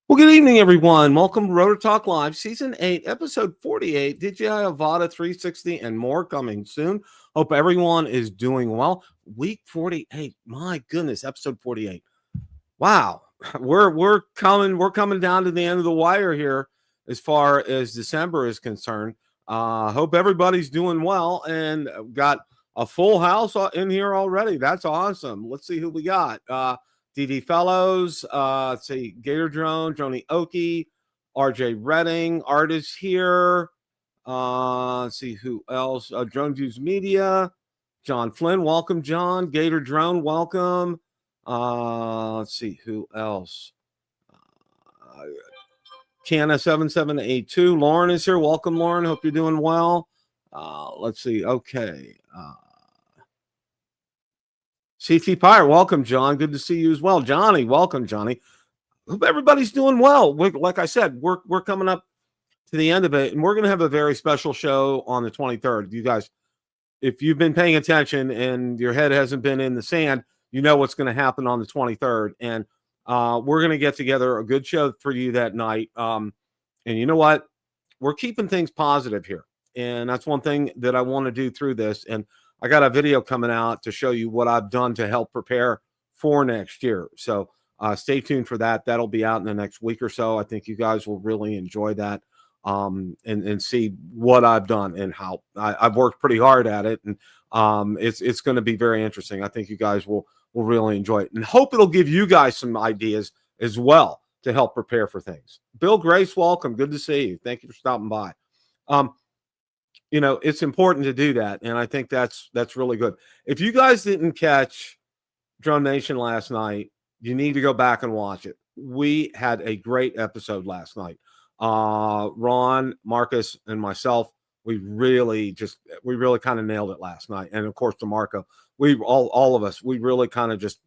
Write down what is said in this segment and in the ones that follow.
Well, good evening, everyone. Welcome to Rotor Talk Live, Season 8, Episode 48, DJI Avata 360, and more coming soon. Hope everyone is doing well. Week 48, my goodness, Episode 48. Wow, we're coming down to the end of the wire here as far as December is concerned. Hope everybody's doing well and got a full house in here already. That's awesome. Let's see who we got. DD Fellows, let's see, Gator Drone, Joni Oki, RJ Redding, Art is here. Let's see who else. Drone Views Media, John Flynn, welcome, John. Gator Drone, welcome. Let's see who else. Canna 7782, Lauren is here. Welcome, Lauren. Hope you're doing well. Let's see. Okay. CT Pyre, welcome, John. Good to see you as well. Johnny, welcome, Johnny. Hope everybody's doing well. Like I said, we're coming up to the end of it, and we're going to have a very special show on the 23rd. You guys, if you've been paying attention and your head hasn't been in the sand, you know what's going to happen on the 23rd. And we're going to get together a good show for you that night. And you know what? We're keeping things positive here. And that's one thing that I want to do through this. And I got a video coming out to show you what I've done to help prepare for next year. So stay tuned for that. That'll be out in the next week or so. I think you guys will really enjoy that and see what I've done and how I've worked pretty hard at it. And it's going to be very interesting. I think you guys will really enjoy it and hope it'll give you guys some ideas as well to help prepare for things. Bill Grace, welcome. Good to see you. Thank you for stopping by. You know, it's important to do that. And I think that's really good. If you guys didn't catch Drone Nation last night, you need to go back and watch it. We had a great episode last night. Ron, Marcus, and myself, we really kind of nailed it last night. And of course, DeMarco, we all of us, we really kind of just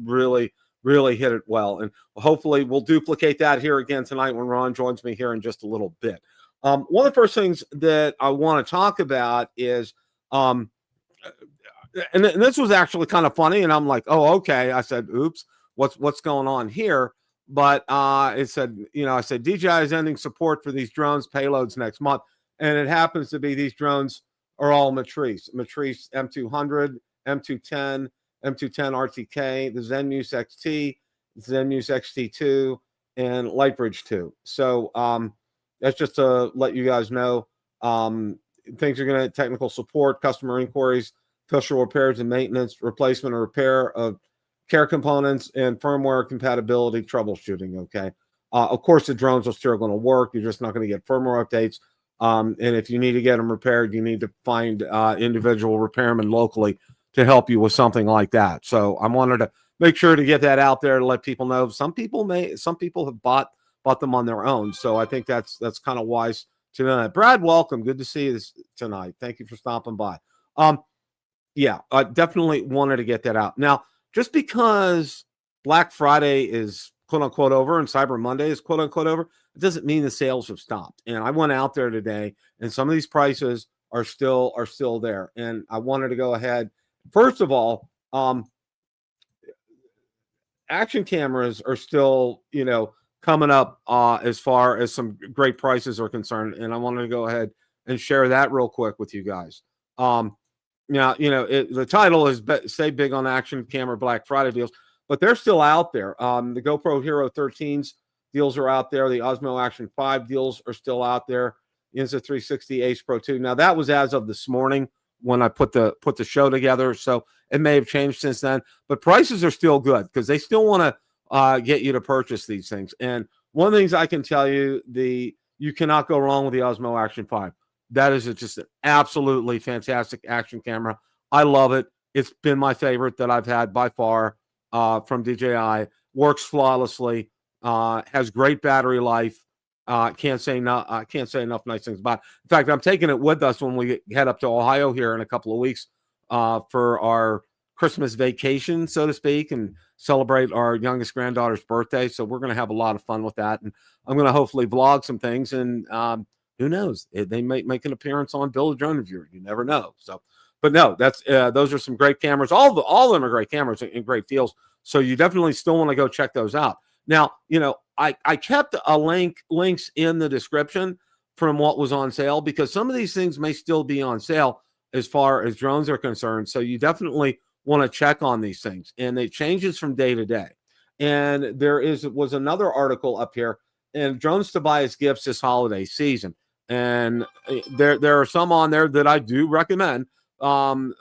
really hit it well. And hopefully we'll duplicate that here again tonight when Ron joins me here in just a little bit. One of the first things that I want to talk about is, and this was actually kind of funny. And I'm like, oh, okay. I said, oops, what's going on here? But it said, I said, DJI is ending support for these drones payloads next month. And it happens to be these drones are all Matrice M200, M210, M210 RTK, the Zen Muse XT, Zen Muse XT2, and Lightbridge 2. So, that's just to let you guys know. Things are going to technical support, customer inquiries, customer repairs and maintenance, replacement or repair of care components, and firmware compatibility troubleshooting. Okay. Of course, the drones are still going to work. You're just not going to get firmware updates. And if you need to get them repaired, you need to find individual repairmen locally to help you with something like that. So I wanted to make sure to get that out there to let people know. Some people have bought them on their own. So I think that's kind of wise to know that. Brad, welcome. Good to see you tonight. Thank you for stopping by. Yeah, I definitely wanted to get that out. Now, just because Black Friday is quote unquote over and Cyber Monday is quote unquote over, it doesn't mean the sales have stopped. And I went out there today and some of these prices are still there. And I wanted to go ahead. First of all, action cameras are still, coming up as far as some great prices are concerned. And I wanted to go ahead and share that real quick with you guys. Now, the title is Stay Big on Action Camera Black Friday deals, but they're still out there. The GoPro Hero 13s deals are out there. The Osmo Action 5 deals are still out there. Insta360 Ace Pro 2. Now, that was as of this morning when I put the show together. So it may have changed since then, but prices are still good because they still want to get you to purchase these things. And one of the things I can tell you, you cannot go wrong with the Osmo Action 5. That is just an absolutely fantastic action camera. I love it. It's been my favorite that I've had by far from DJI. Works flawlessly. Has great battery life. Can't say enough nice things about it. In fact, I'm taking it with us when we head up to Ohio here in a couple of weeks for our Christmas vacation, so to speak, and celebrate our youngest granddaughter's birthday. So we're going to have a lot of fun with that. And I'm going to hopefully vlog some things. And who knows? They might make an appearance on Build a Drone Reviewer. You never know. So, but no, that's those are some great cameras. All of them are great cameras and great deals. So you definitely still want to go check those out. Now, I kept links in the description from what was on sale, because some of these things may still be on sale as far as drones are concerned. So you definitely want to check on these things, and it changes from day to day. And there was another article up here, and drones to buy as gifts this holiday season. And there are some on there that I do recommend. And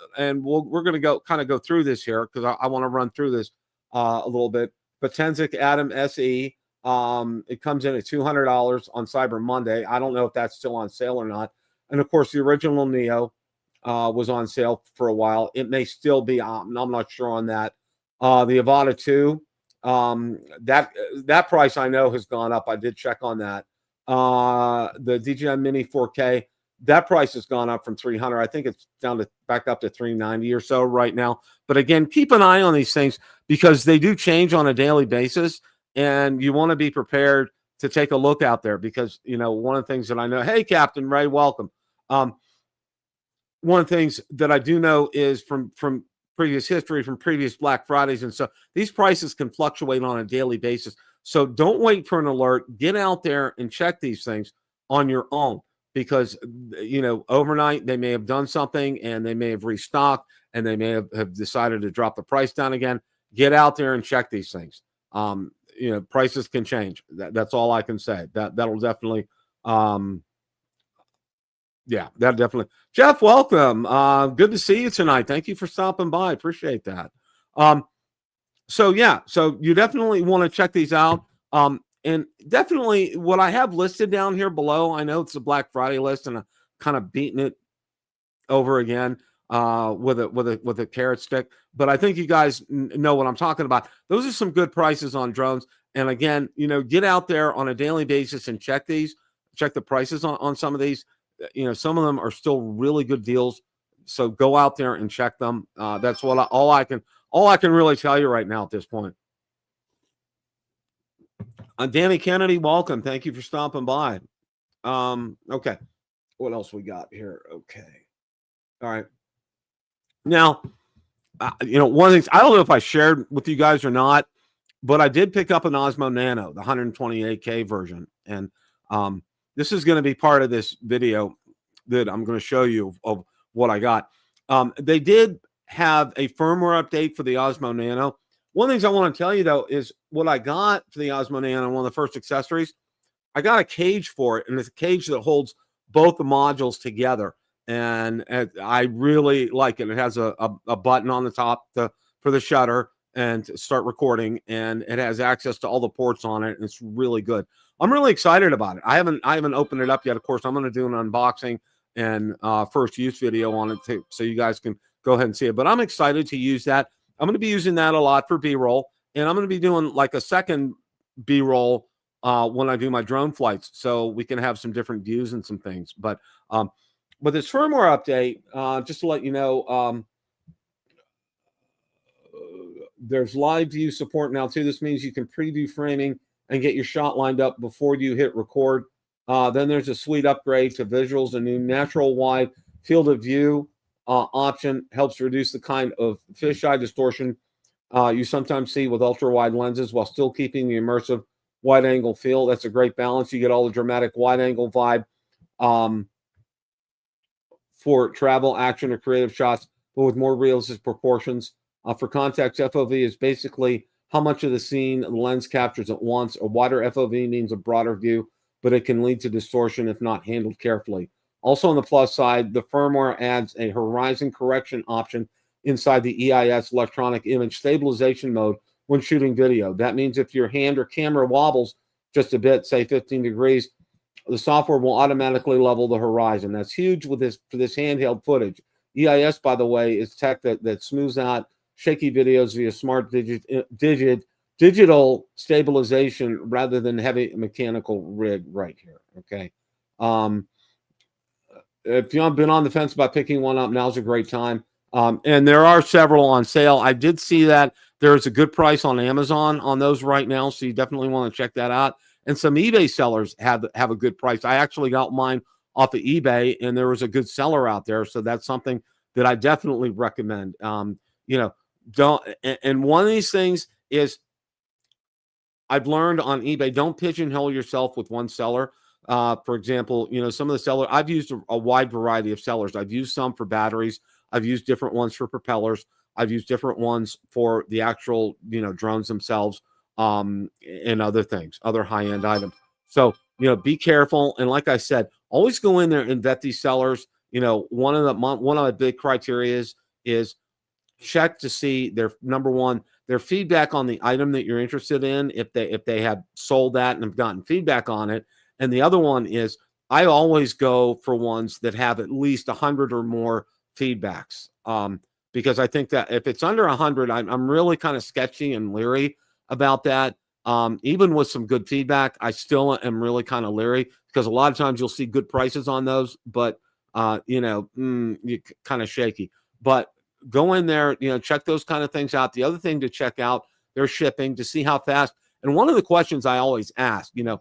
we're going to go through this here, because I want to run through this a little bit. Potensic Atom SE, it comes in at $200 on Cyber Monday. I don't know if that's still on sale or not. And of course, the original Neo was on sale for a while. It may still be. I'm not sure on that. The Avata 2, that price I know has gone up. I did check on that. The DJI Mini 4K, that price has gone up from $300. I think it's back up to $390 or so right now. But again, keep an eye on these things, because they do change on a daily basis, and you want to be prepared to take a look out there, because one of the things that I know. Hey, Captain Ray, welcome. One of the things that I do know is from previous history, from previous Black Fridays, and so these prices can fluctuate on a daily basis. So don't wait for an alert. Get out there and check these things on your own, because overnight they may have done something, and they may have restocked, and they may have decided to drop the price down again. Get out there and check these things. Prices can change. That's all I can say. That'll definitely that definitely. Jeff, welcome. Good to see you tonight. Thank you for stopping by. Appreciate that. So you definitely want to check these out. And definitely what I have listed down here below, I know it's a Black Friday list, and I'm kind of beating it over again with a carrot stick, but I think you guys know what I'm talking about. Those are some good prices on drones. And again, get out there on a daily basis and check the prices on some of these. Some of them are still really good deals. So go out there and check them. That's all I can really tell you right now at this point. Danny Kennedy, welcome. Thank you for stopping by. Okay. What else we got here? Okay. All right. Now, one of the things, I don't know if I shared with you guys or not, but I did pick up an Osmo Nano, the 128K version. And this is going to be part of this video that I'm going to show you of what I got. They did have a firmware update for the Osmo Nano. One of the things I want to tell you, though, is what I got for the Osmo Nano, one of the first accessories, I got a cage for it, and it's a cage that holds both the modules together. And I really like it. It has a button on the top for the shutter and to start recording, and it has access to all the ports on it, and it's really good. I'm really excited about it. I haven't opened it up yet. Of course, I'm going to do an unboxing and first use video on it too, so you guys can go ahead and see it. But I'm excited to use that. I'm going to be using that a lot for B-roll, and I'm going to be doing like a second B-roll when I do my drone flights, so we can have some different views and some things. But this firmware update, just to let you know, there's live view support now too. This means you can preview framing and get your shot lined up before you hit record. Then there's a sweet upgrade to visuals. A new natural wide field of view option helps reduce the kind of fisheye distortion you sometimes see with ultra wide lenses, while still keeping the immersive wide angle feel. That's a great balance. You get all the dramatic wide angle vibe for travel, action, or creative shots, but with more realistic proportions. For context, FOV is basically how much of the scene the lens captures at once. A wider FOV means a broader view, but it can lead to distortion if not handled carefully. Also on the plus side, the firmware adds a horizon correction option inside the EIS electronic image stabilization mode when shooting video. That means if your hand or camera wobbles just a bit, say 15 degrees, the software will automatically level the horizon. That's huge for this handheld footage. EIS, by the way, is tech that smooths out shaky videos via smart digital stabilization rather than heavy mechanical rig right here. Okay. If you've been on the fence about picking one up, now's a great time. And there are several on sale. I did see that there's a good price on Amazon on those right now, so you definitely want to check that out. And some eBay sellers have a good price. I actually got mine off of eBay, and there was a good seller out there, so that's something that I definitely recommend. Don't. And one of these things is I've learned on eBay, don't pigeonhole yourself with one seller. For example, some of the sellers, I've used a wide variety of sellers. I've used some for batteries. I've used different ones for propellers. I've used different ones for the actual, drones themselves, and other things, other high-end items. So, be careful. And like I said, always go in there and vet these sellers. One of the big criteria is check to see their, number one, their feedback on the item that you're interested in, if they have sold that and have gotten feedback on it. And the other one is, I always go for ones that have at least 100 or more feedbacks, because I think that if it's under 100, I'm really kind of sketchy and leery about that. Even with some good feedback, I still am really kind of leery, because a lot of times you'll see good prices on those, but you kind of shaky. But go in there, check those kind of things out. The other thing to check out, their shipping, to see how fast. And one of the questions I always ask, I'm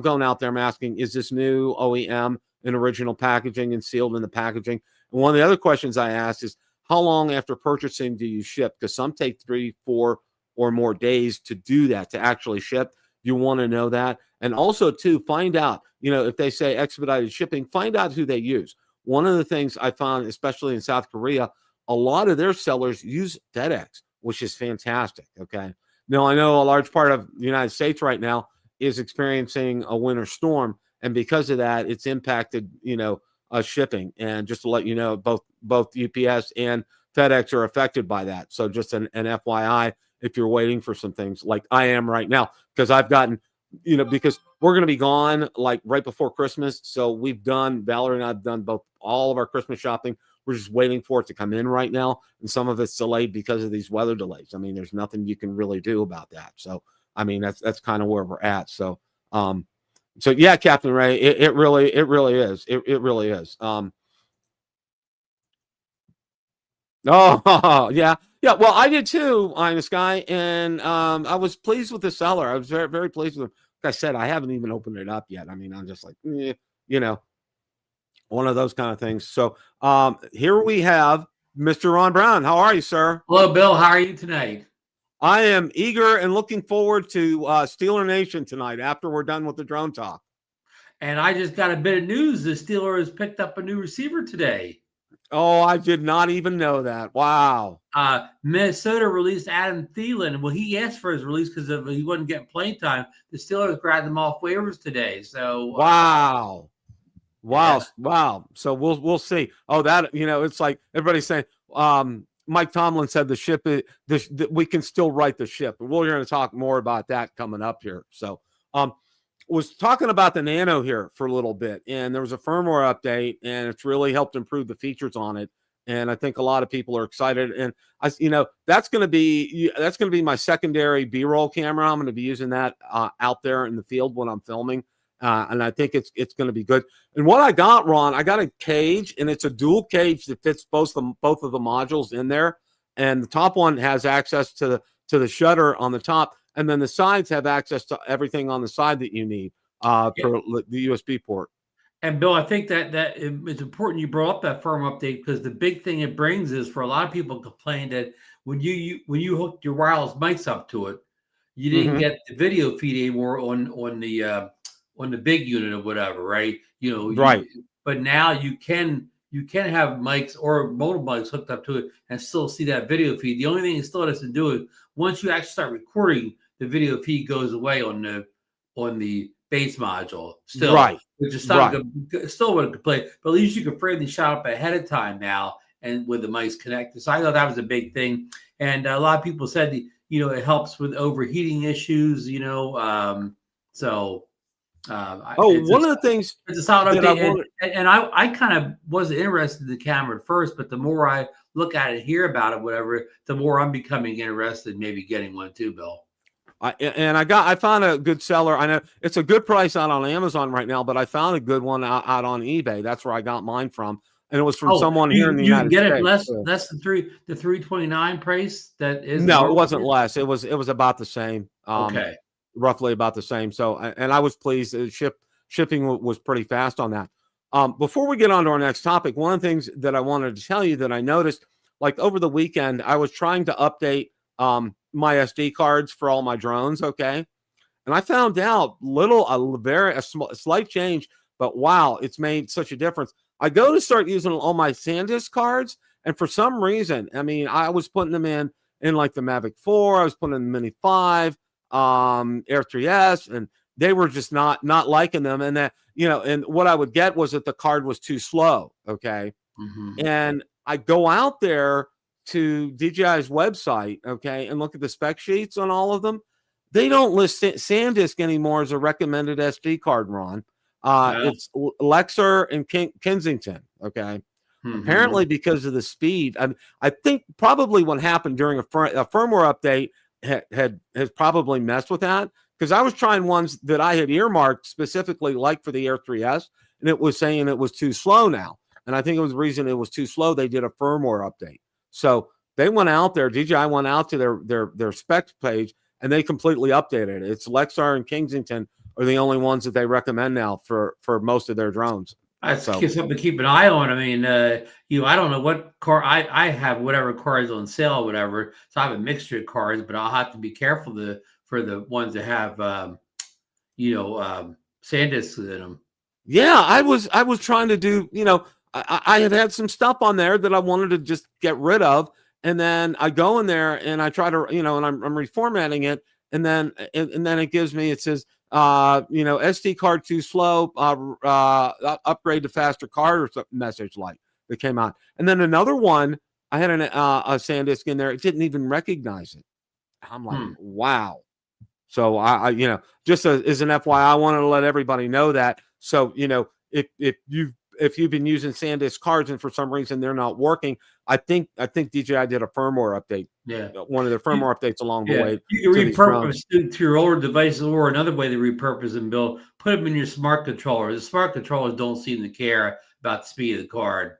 going out there, I'm asking, is this new OEM in original packaging and sealed in the packaging? And one of the other questions I ask is, how long after purchasing do you ship? Because some take 3, 4, or more days to do that, to actually ship. You want to know that. And also, too, find out, if they say expedited shipping, find out who they use. One of the things I found, especially in South Korea, a lot of their sellers use FedEx, which is fantastic. Okay. Now, I know a large part of the United States right now is experiencing a winter storm, and because of that, it's impacted, shipping. And just to let you know, both UPS and FedEx are affected by that. So just an FYI, if you're waiting for some things, like I am right now, because I've gotten, because we're going to be gone like right before Christmas. So Valerie and I've done all of our Christmas shopping. We're just waiting for it to come in right now. And some of it's delayed because of these weather delays. I mean, there's nothing you can really do about that. So, I mean, that's kind of where we're at. So, yeah, Captain Ray, it really is. It really is. Oh, yeah. Yeah, well, I did too, Ines Guy, and I was pleased with the seller. I was very, very pleased with him. Like I said, I haven't even opened it up yet. I mean, I'm just like, one of those kind of things. So here we have Mr. Ron Brown. How are you, sir? Hello, Bill. How are you tonight? I am eager and looking forward to Steeler Nation tonight after we're done with the drone talk. And I just got a bit of news. The Steelers picked up a new receiver today. Oh, I did not even know that. Wow. Minnesota released Adam Thielen. Well, he asked for his release because he wasn't getting playing time. The Steelers grabbed him off waivers today. So wow. Yeah. Wow. So we'll see. Oh, that, it's like everybody's saying, Mike Tomlin said the ship we can still write the ship. And we're going to talk more about that coming up here. So was talking about the Nano here for a little bit, and there was a firmware update, and it's really helped improve the features on it. And I think a lot of people are excited. And that's going to be my secondary B-roll camera. I'm going to be using that out there in the field when I'm filming. And I think it's going to be good. And what I got, Ron, I got a cage, and it's a dual cage that fits both of the modules in there. And the top one has access to the shutter on the top, and then the sides have access to everything on the side that you need for the USB port. And Bill, I think that it's important you brought up that firm update, because the big thing it brings is, for a lot of people complain that when you hooked your wireless mics up to it, you didn't get the video feed anymore on the big unit or whatever, right? Right. But now you can have mics or mobile mics hooked up to it and still see that video feed. The only thing it still doesn't do is, once you actually start recording, the video feed goes away on the base module still, right? Which is still would have play, but at least you can frame the shot up ahead of time now, and with the mics connected. So I thought that was a big thing, and a lot of people said it helps with overheating issues. One of the things, it's a solid update, and I kind of wasn't interested in the camera at first, but the more I look at it, hear about it, whatever, the more I'm becoming interested in maybe getting one too, Bill. I found a good seller. I know it's a good price out on Amazon right now, but I found a good one out on eBay. That's where I got mine from, and it was from someone here in the United States. You can get it less than the $329 price. That is no, it wasn't less. It was about the same. Okay. Roughly about the same. So, and I was pleased. Shipping was pretty fast on that. Before we get on to our next topic, one of the things that I wanted to tell you that I noticed, like over the weekend, I was trying to update my SD cards for all my drones. Okay. And I found out a slight change, but wow, it's made such a difference. I go to start using all my SanDisk cards, and for some reason, I mean, I was putting them in like the Mavic 4, I was putting in the Mini 5, Air 3S, and they were just not liking them. And that, and what I would get was that the card was too slow. Okay. And I go out there to DJI's website, okay, and look at the spec sheets on all of them. They don't list SanDisk anymore as a recommended SD card, Ron. It's Lexar and Kensington, okay? Apparently because of the speed. I think probably what happened during a firmware update has probably messed with that, because I was trying ones that I had earmarked specifically like for the Air 3S, and it was saying it was too slow now. And I think it was the reason it was too slow. They did a firmware update. So they went out there, DJI went out to their specs page, and they completely updated it. It's Lexar and Kensington are the only ones that they recommend now for most of their drones. That's something to keep an eye on. I mean, I don't know what car I have, whatever cars on sale, or whatever. So I have a mixture of cars, but I'll have to be careful for the ones that have, SanDisks in them. Yeah, I was trying to do, I had some stuff on there that I wanted to just get rid of. And then I go in there and I try to, and I'm reformatting it. And then it gives me, it says, SD card too slow, upgrade to faster card, or something message like that came out. And then another one, I had a SanDisk in there. It didn't even recognize it. I'm like, wow. So I just as an FYI, I wanted to let everybody know that. So, if you've been using SanDisk cards and for some reason they're not working, I think DJI did a firmware update. Yeah, one of their firmware updates along the way. You can repurpose to your older devices, or another way to repurpose them, Bill. Put them in your smart controller. The smart controllers don't seem to care about the speed of the card.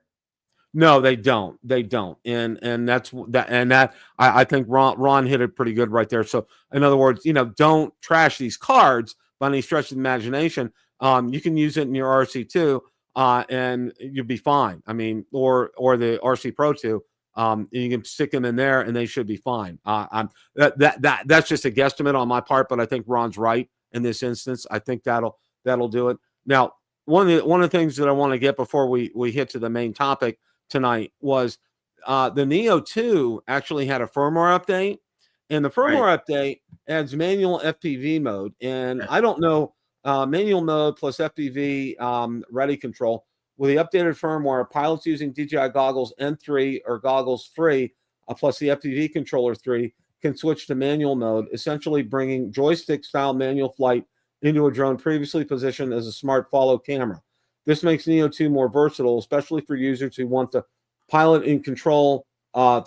No, they don't. They don't. And that's that. And that I think Ron hit it pretty good right there. So in other words, don't trash these cards by any stretch of the imagination. You can use it in your RC2. And you'll be fine. I mean, or the RC Pro 2, you can stick them in there and they should be fine. That's just a guesstimate on my part, but I think Ron's right in this instance. I think that'll do it. Now, one of the things that I want to get before we hit to the main topic tonight was the Neo 2 actually had a firmware update, and the firmware update adds manual FPV mode, and I don't know. Manual mode plus FPV ready control. With the updated firmware, pilots using DJI goggles N3 or goggles 3 plus the FPV controller 3 can switch to manual mode, essentially bringing joystick-style manual flight into a drone previously positioned as a smart follow camera. This makes Neo 2 more versatile, especially for users who want to pilot and control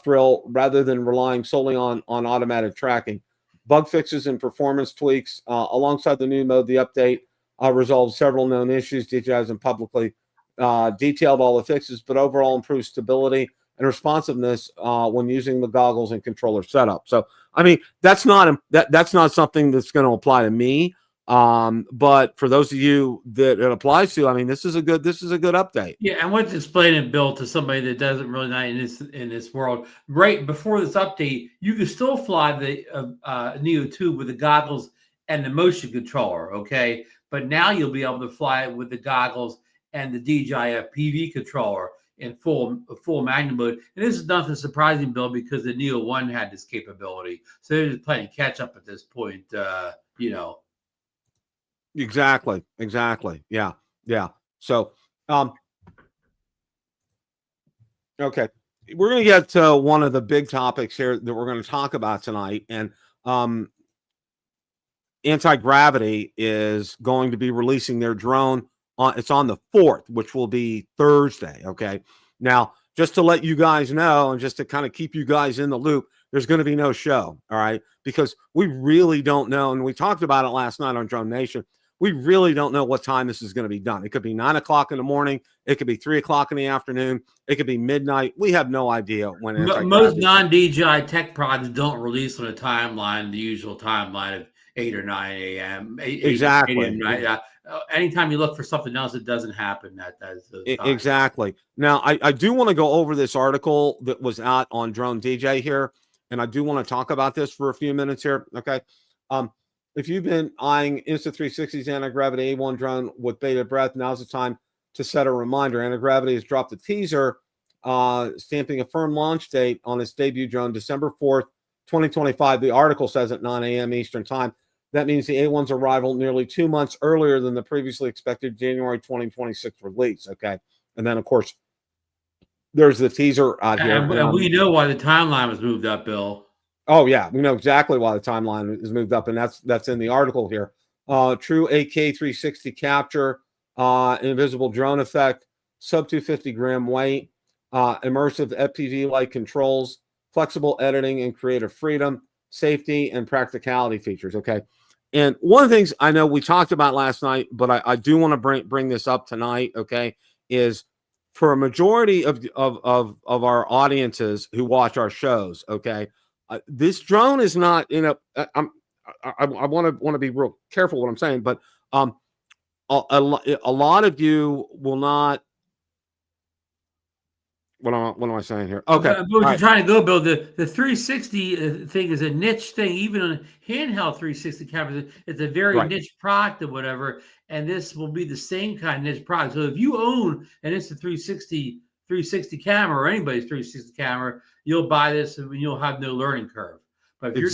thrill rather than relying solely on automatic tracking. Bug fixes and performance tweaks alongside the new mode. The update resolves several known issues. DJI hasn't publicly detailed all the fixes, but overall improves stability and responsiveness when using the goggles and controller setup. So, I mean, that's not something that's going to apply to me. But for those of you that it applies to, I mean, this is a good update. Yeah, and what's explaining, Bill, to somebody that doesn't really know in this world, right before this update, you can still fly the Neo 2 with the goggles and the motion controller, okay? But now you'll be able to fly it with the goggles and the DJI FPV controller in full manual mode. And this is nothing surprising, Bill, because the Neo 1 had this capability. So they're just playing catch up at this point, Exactly. Yeah. So, okay, we're going to get to one of the big topics here that we're going to talk about tonight, and Antigravity is going to be releasing their drone it's on the 4th, which will be Thursday. Okay, now just to let you guys know, and just to kind of keep you guys in the loop, there's going to be no show. All right, because we really don't know, and we talked about it last night on Drone Nation. We really don't know what time this is going to be done. It could be 9 o'clock in the morning. It could be 3 o'clock in the afternoon. It could be midnight. We have no idea when. Most non-DJI tech products don't release on a timeline, the usual timeline of 8 or 9 a.m. Exactly. Anytime you look for something else, it doesn't happen. Exactly. Now, I do want to go over this article that was out on Drone DJ here. and I do want to talk about this for a few minutes here. Okay. If you've been eyeing Insta360's Antigravity A1 drone with bated breath, now's the time to set a reminder. Antigravity has dropped a teaser stamping a firm launch date on its debut drone, December 4th, 2025. The article says at 9 a.m. Eastern time. That means the A1's arrival nearly 2 months earlier than the previously expected January 2026 release. Okay. And then, of course, there's the teaser out here. And we know why the timeline was moved up, Bill. Oh, yeah. We know exactly why the timeline is moved up, and that's in the article here. True 8K 360 capture, invisible drone effect, sub 250 gram weight, immersive FPV-like controls, flexible editing and creative freedom, safety, and practicality features. Okay. And one of the things I know we talked about last night, but I do want to bring this up tonight, okay, is for a majority of our audiences who watch our shows, okay, this drone is not, you know, I want to be real careful what I'm saying, but a lot of you will not. What am I saying here? Okay. But what you're trying to go, Bill, the 360 thing is a niche thing. Even on handheld 360 cameras, it's a very niche product or whatever. And this will be the same kind of niche product. So if you own an Insta360 camera or anybody's 360 camera, you'll buy this and you'll have no learning curve. But if you're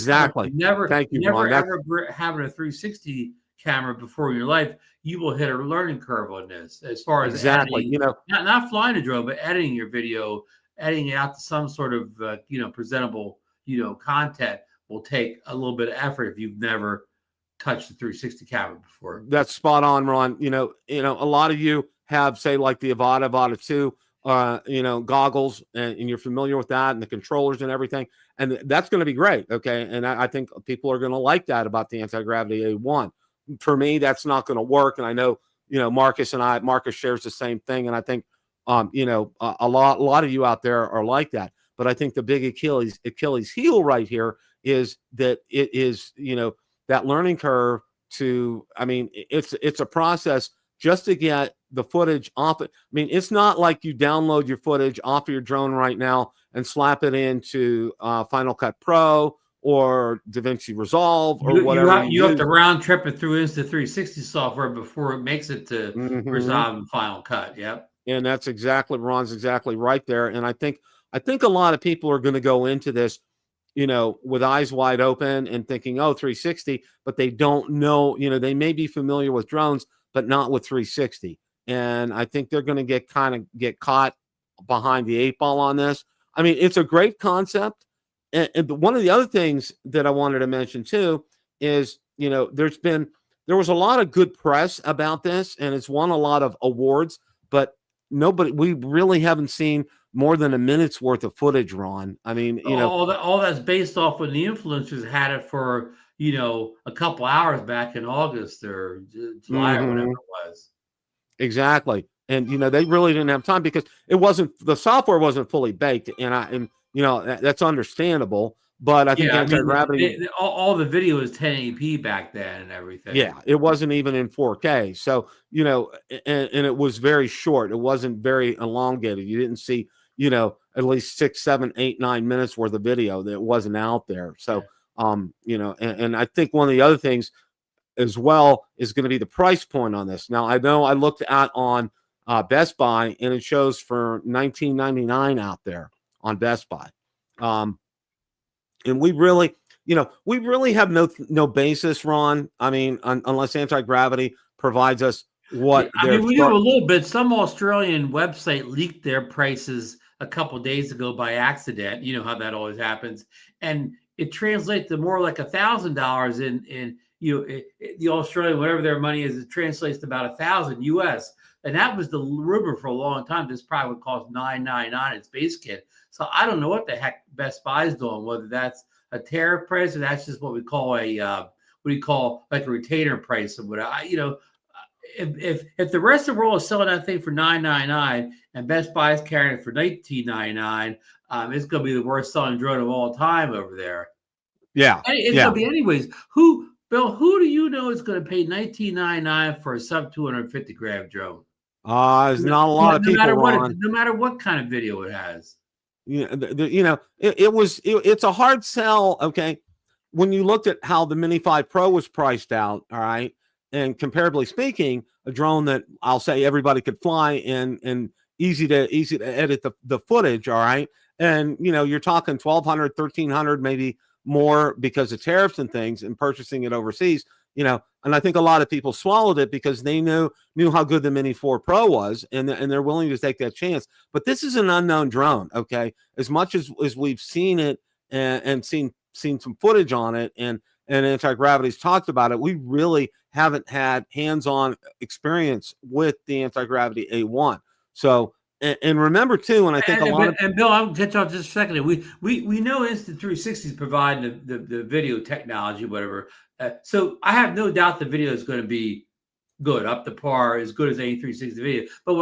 never ever having a 360 camera before in your life, you will hit a learning curve on this as far as editing, not flying a drone, but editing your video, editing it out to some sort of presentable content will take a little bit of effort if you've never touched the 360 camera before. That's spot on, Ron. A lot of you have, say, like the Avata 2 goggles, and you're familiar with that and the controllers and everything, and that's going to be great. Okay. And I think people are going to like that about the Antigravity A1. For me, that's not going to work. And I know, Marcus shares the same thing. And I think, a lot of you out there are like that. But I think the big Achilles heel right here is that it is, that learning curve it's a process just to get the footage off it. I mean, it's not like you download your footage off of your drone right now and slap it into Final Cut Pro or DaVinci Resolve or whatever. You have to round trip it through Insta360 software before it makes it to Resolve and Final Cut. Yep. And that's Ron's exactly right there. And I think a lot of people are going to go into this, with eyes wide open and thinking, oh, 360, but they don't know, they may be familiar with drones, but not with 360. And I think they're going to get caught behind the 8 ball on this. I mean, it's a great concept. And one of the other things that I wanted to mention too is, there was a lot of good press about this, and it's won a lot of awards, but we really haven't seen more than a minute's worth of footage, Ron. I mean, all that's based off when the influencers had it for, a couple hours back in August or July or whatever it was. Exactly. And, they really didn't have time because the software wasn't fully baked. And that's understandable, but I think Antigravity, all the video is 1080p back then and everything. Yeah, it wasn't even in 4K. So, and it was very short. It wasn't very elongated. You didn't see, at least 6, 7, 8, 9 minutes worth of video that wasn't out there. So, and I think one of the other things as well is going to be the price point on this. Now, I know I looked at on Best Buy, and it shows for $19.99 out there on Best Buy. And we really have no basis, Ron. I mean, unless Antigravity provides us what we do a little bit. Some Australian website leaked their prices a couple of days ago by accident. You know how that always happens, and it translates to more like $1,000 in the Australian, whatever their money is. It translates to about $1,000 US. And that was the rumor for a long time. This probably would cost $999 its base kit. So I don't know what the heck Best Buy is doing, whether that's a tariff price or that's just what we call like a retainer price or whatever. If the rest of the world is selling that thing for $999 and Best Buy is carrying it for $19.99, it's going to be the worst selling drone of all time over there. Yeah, it's going to be anyways. Bill, who do you know is going to pay $19.99 for a sub 250 gram drone? There's not a lot of people. No matter what kind of video it has. It's a hard sell. Okay. When you looked at how the Mini 5 Pro was priced out, all right, and comparably speaking, a drone that I'll say everybody could fly and easy to edit the footage, all right, and you're talking 1,200, 1,300, maybe more because of tariffs and things, and purchasing it overseas, and I think a lot of people swallowed it because they knew how good the Mini 4 Pro was, and they're willing to take that chance. But this is an unknown drone, okay? As much as we've seen it and seen some footage on it, and Antigravity's talked about it, we really haven't had hands-on experience with the Antigravity A1. So, and remember too, and I think and Bill, I'll catch off just a second. We know Insta360 is providing the video technology, whatever. So I have no doubt the video is going to be good, up to par, as good as any 360 video. But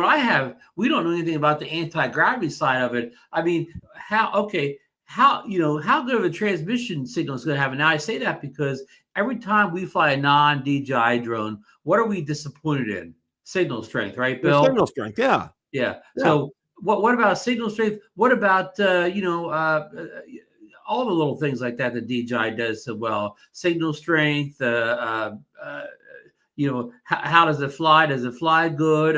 we don't know anything about the anti-gravity side of it. I mean, how good of a transmission signal is going to have? And now I say that because every time we fly a non-DJI drone, what are we disappointed in? Signal strength, right, Bill? Signal strength, yeah. Yeah. So what about signal strength? What about all the little things like that DJI does so well? Signal strength, how does it fly? Does it fly good?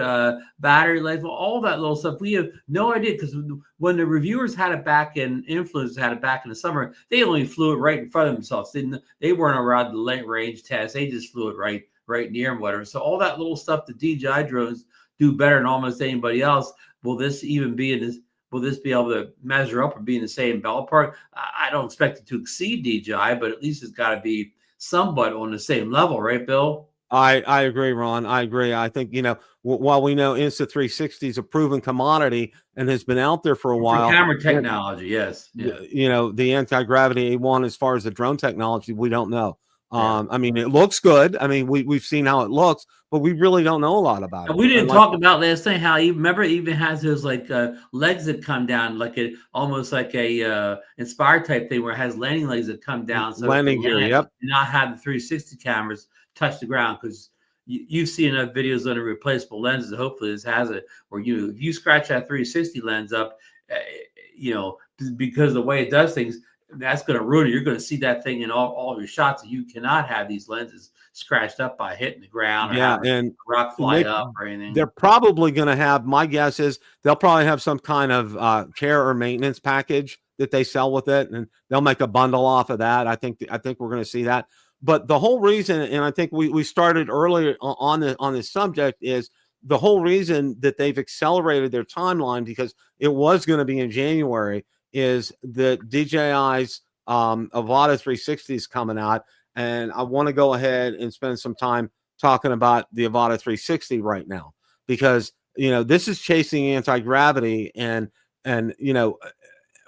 Battery life, all that little stuff. We have no idea, because when the reviewers had it back in, influencers had it back in the summer, they only flew it right in front of themselves. They weren't around the length range test. They just flew it right near them, whatever. So all that little stuff, the DJI drones do better than almost anybody else. Will this even be will this be able to measure up or be in the same ballpark? I don't expect it to exceed DJI, but at least it's got to be somewhat on the same level, right, Bill? I agree, Ron. I agree. I think, while we know Insta360 is a proven commodity and has been out there for a while. Camera technology, yes. Yeah. The Antigravity A1, as far as the drone technology, we don't know. I mean, it looks good. I mean, we've seen how it looks, but we really don't know a lot about it. We didn't talk about last night how it even has those legs that come down, almost like a Inspire type thing, where it has landing legs that come down. So landing gear, yep. Not have the 360 cameras touch the ground, because you've seen enough videos on the replaceable lenses. Hopefully this has it, where if you scratch that 360 lens up, because of the way it does things, that's going to ruin it. You're going to see that thing in all your shots. You cannot have these lenses scratched up by hitting the ground, and rock fly up or anything. They're probably going to have, my guess is they'll probably have some kind of care or maintenance package that they sell with it, and they'll make a bundle off of that. I think we're going to see that. But the whole reason, and I think we started earlier on this subject, is the whole reason that they've accelerated their timeline, because it was going to be in January, is that DJI's Avata 360 is coming out, and I want to go ahead and spend some time talking about the Avata 360 right now, because this is chasing anti-gravity, and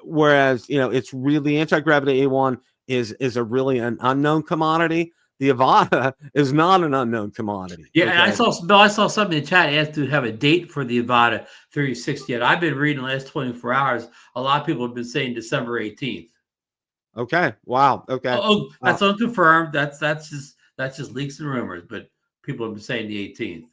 whereas it's really Antigravity A1 is a really an unknown commodity. The Avata is not an unknown commodity. Yeah, okay? And I saw something in the chat asked to have a date for the Avata 360. And I've been reading the last 24 hours. A lot of people have been saying December 18th. Okay. Wow. Okay. Oh, that's unconfirmed. That's just leaks and rumors, but people have been saying the 18th.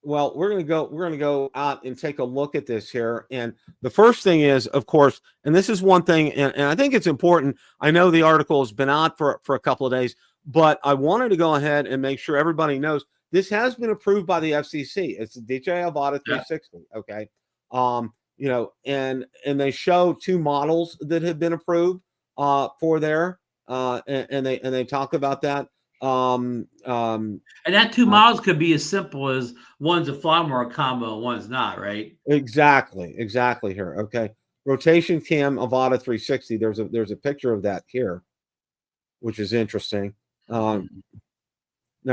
Well, we're going to go out and take a look at this here. And the first thing is, of course, and this is one thing, and I think it's important. I know the article has been out for a couple of days, but I wanted to go ahead and make sure everybody knows this has been approved by the FCC. It's the DJI Avata 360. Yeah. Okay. And they show two models that have been approved for there. And they talk about that. And that two models could be as simple as one's a firmware combo and one's not, right? Exactly here. Okay. Rotation cam Avata 360. There's a picture of that here, which is interesting. Now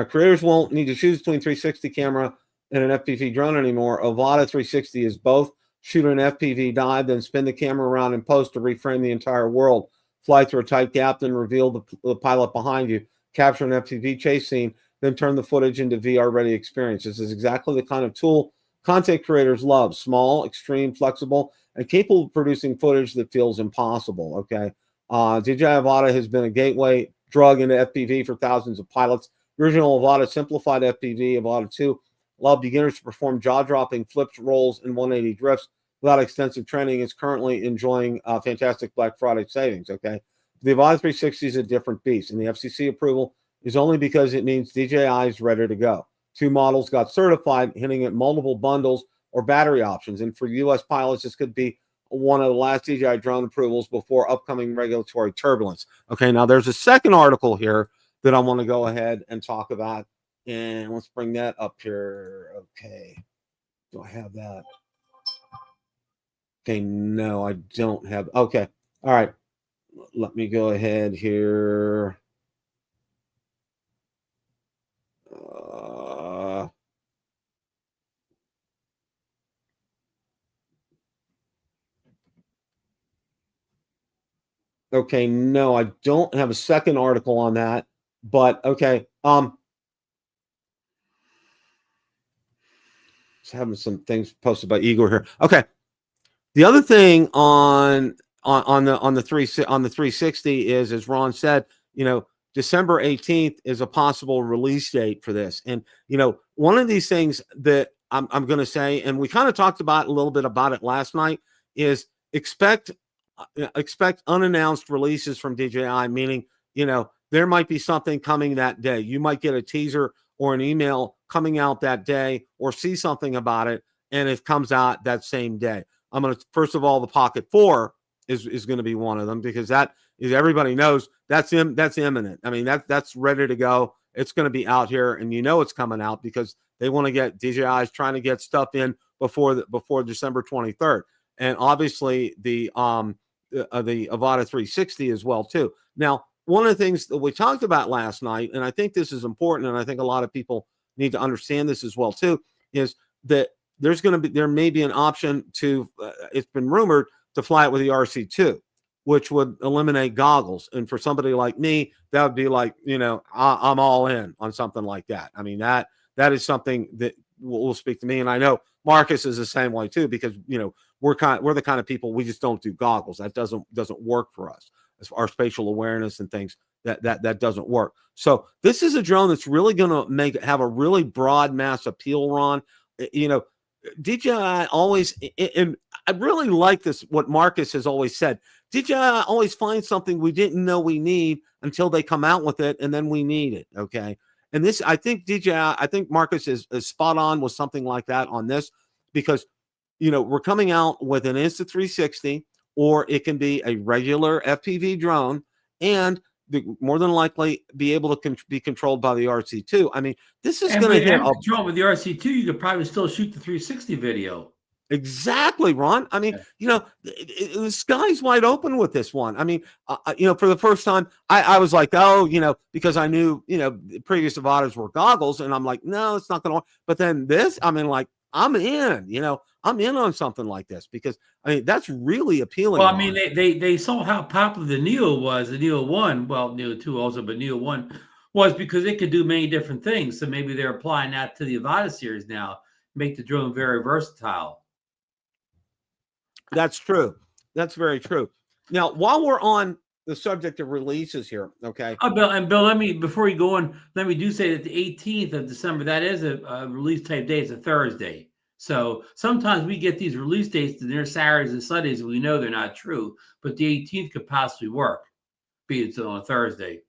creators won't need to choose between 360 camera and an FPV drone anymore. Avata 360 is both. Shoot an FPV dive, then spin the camera around in post to reframe the entire world. Fly through a tight gap, then reveal the pilot behind you. Capture an FPV chase scene, then turn the footage into VR-ready experience. This is exactly the kind of tool content creators love. Small, extreme, flexible, and capable of producing footage that feels impossible, okay? DJI Avata has been a gateway drug into FPV for thousands of pilots. Original Avata simplified FPV, Avata 2, allowed beginners to perform jaw-dropping flips, rolls, and 180 drifts. without extensive training is currently enjoying fantastic Black Friday savings. Okay, the Avata 360 is a different beast, and the FCC approval is only because it means DJI is ready to go. 2 models got certified, hinting at multiple bundles or battery options. And for U.S. pilots, this could be one of the last DJI drone approvals before upcoming regulatory turbulence. Okay, now there's a second article here that I want to go ahead and talk about. And let's bring that up here. Okay, do I have that? Okay, no, I don't have. Okay, all right. Let me go ahead here. Okay, no, I don't have a second article on that, but okay. Just having some things posted by Igor here. Okay. The other thing on the 360 is, as Ron said, December 18th is a possible release date for this. And one of these things that I'm going to say, and we kind of talked about a little bit about it last night, is expect unannounced releases from DJI, meaning, there might be something coming that day. You might get a teaser or an email coming out that day, or see something about it, and it comes out that same day. I'm going to, first of all, the Pocket 4 is going to be one of them, because that is, everybody knows that's imminent. I mean, that's ready to go. It's going to be out here, and it's coming out because they want to get, DJI is trying to get stuff in before December 23rd. And obviously the Avata 360 as well too. Now, one of the things that we talked about last night, and I think this is important, and I think a lot of people need to understand this as well too, is that there may be an option to, it's been rumored, to fly it with the RC2, which would eliminate goggles. And for somebody like me, that would be like, I'm all in on something like that. I mean, that is something that will speak to me. And I know Marcus is the same way too, because, we're the kind of people, we just don't do goggles. That doesn't work for us. As our spatial awareness and things, that doesn't work. So this is a drone that's really going to have a really broad mass appeal, Ron. DJI always, and I really like this, what Marcus has always said. DJI always finds something we didn't know we need until they come out with it, and then we need it. Okay. And this, I think Marcus is spot on with something like that on this, because, we're coming out with an Insta360, or it can be a regular FPV drone, and more than likely be able to be controlled by the RC2. I mean, this is going to hit control with the RC2. You could probably still shoot the 360 video. Exactly, Ron. I mean, the sky's wide open with this one. I mean, for the first time, I was like, because I knew, the previous Avatas were goggles, and I'm like, no, it's not going to work. But then this, I mean, like, I'm in, I'm in on something like this, because I mean, that's really appealing. Well, I mean, they saw how popular the Neo was, the Neo 1, well, Neo 2 also, but Neo 1 was because it could do many different things. So maybe they're applying that to the Avata series now, make the drone very versatile. That's true. That's very true. Now, while we're on the subject of releases here, okay. Bill, let me, before you go on, let me do say that the 18th of December, that is a release type day. It's a Thursday. So sometimes we get these release dates and they're Saturdays and Sundays, and we know they're not true, but the 18th could possibly work, be it on a Thursday.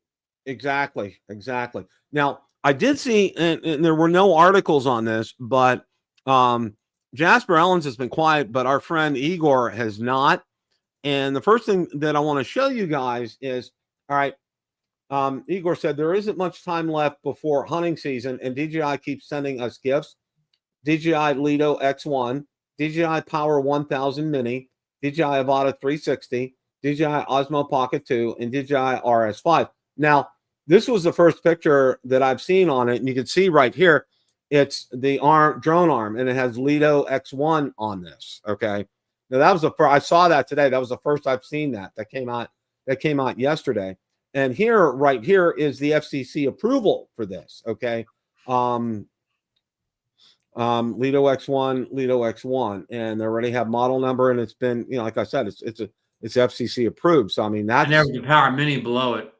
Exactly. Now, I did see, and there were no articles on this, but Jasper Ellens has been quiet, but our friend Igor has not. And the first thing that I want to show you guys is, all right, Igor said there isn't much time left before hunting season, and DJI keeps sending us gifts. DJI Lido X1, DJI Power 1000 Mini, DJI Avata 360, DJI Osmo Pocket 2, and DJI RS5. Now, this was the first picture that I've seen on it, and you can see right here, it's the drone arm, and it has Lido X1 on this. Okay, now that was the first I saw that today. That was the first I've seen that came out yesterday. And here, right here, is the FCC approval for this. Okay, Lido X1, and they already have model number, and it's been, like I said, it's FCC approved. So I mean, that's, and there's the Power Mini below it.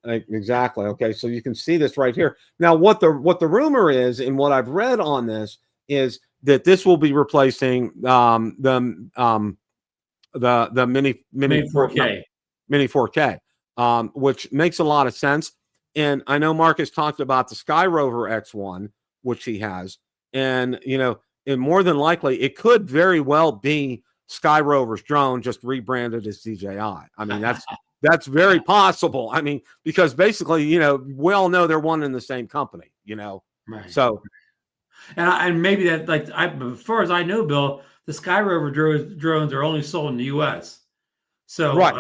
Exactly. Okay, so you can see this right here. Now, what the rumor is, and what I've read on this, is that this will be replacing the mini 4K. Mini 4K, which makes a lot of sense. And I know Marcus talked about the Sky Rover X1, which he has, and and more than likely it could very well be Sky Rover's drone just rebranded as DJI. I mean, that's very possible. I mean, because basically, we all know they're one and the same company, Right. So, and maybe that, like, as far as I know, Bill, the Sky Rover drones are only sold in the U.S. So right.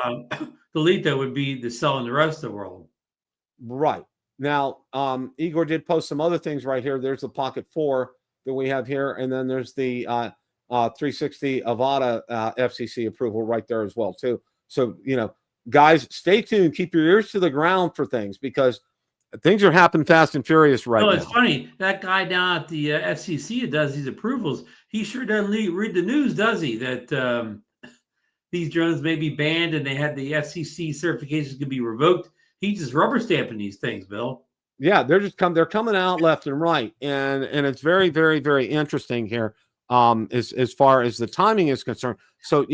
the lead that would be to sell in the rest of the world. Right. Now, Igor did post some other things right here. There's the Pocket 4 that we have here, and then there's the 360 Avata FCC approval right there as well, too. So, guys, stay tuned. Keep your ears to the ground for things, because things are happening fast and furious right now. It's funny. That guy down at the FCC that does these approvals, he sure doesn't read the news, does he? That these drones may be banned and they had the FCC certifications could be revoked. He's just rubber stamping these things, Bill. Yeah, they're coming out left and right, and it's very, very, very interesting here, as far as the timing is concerned. So,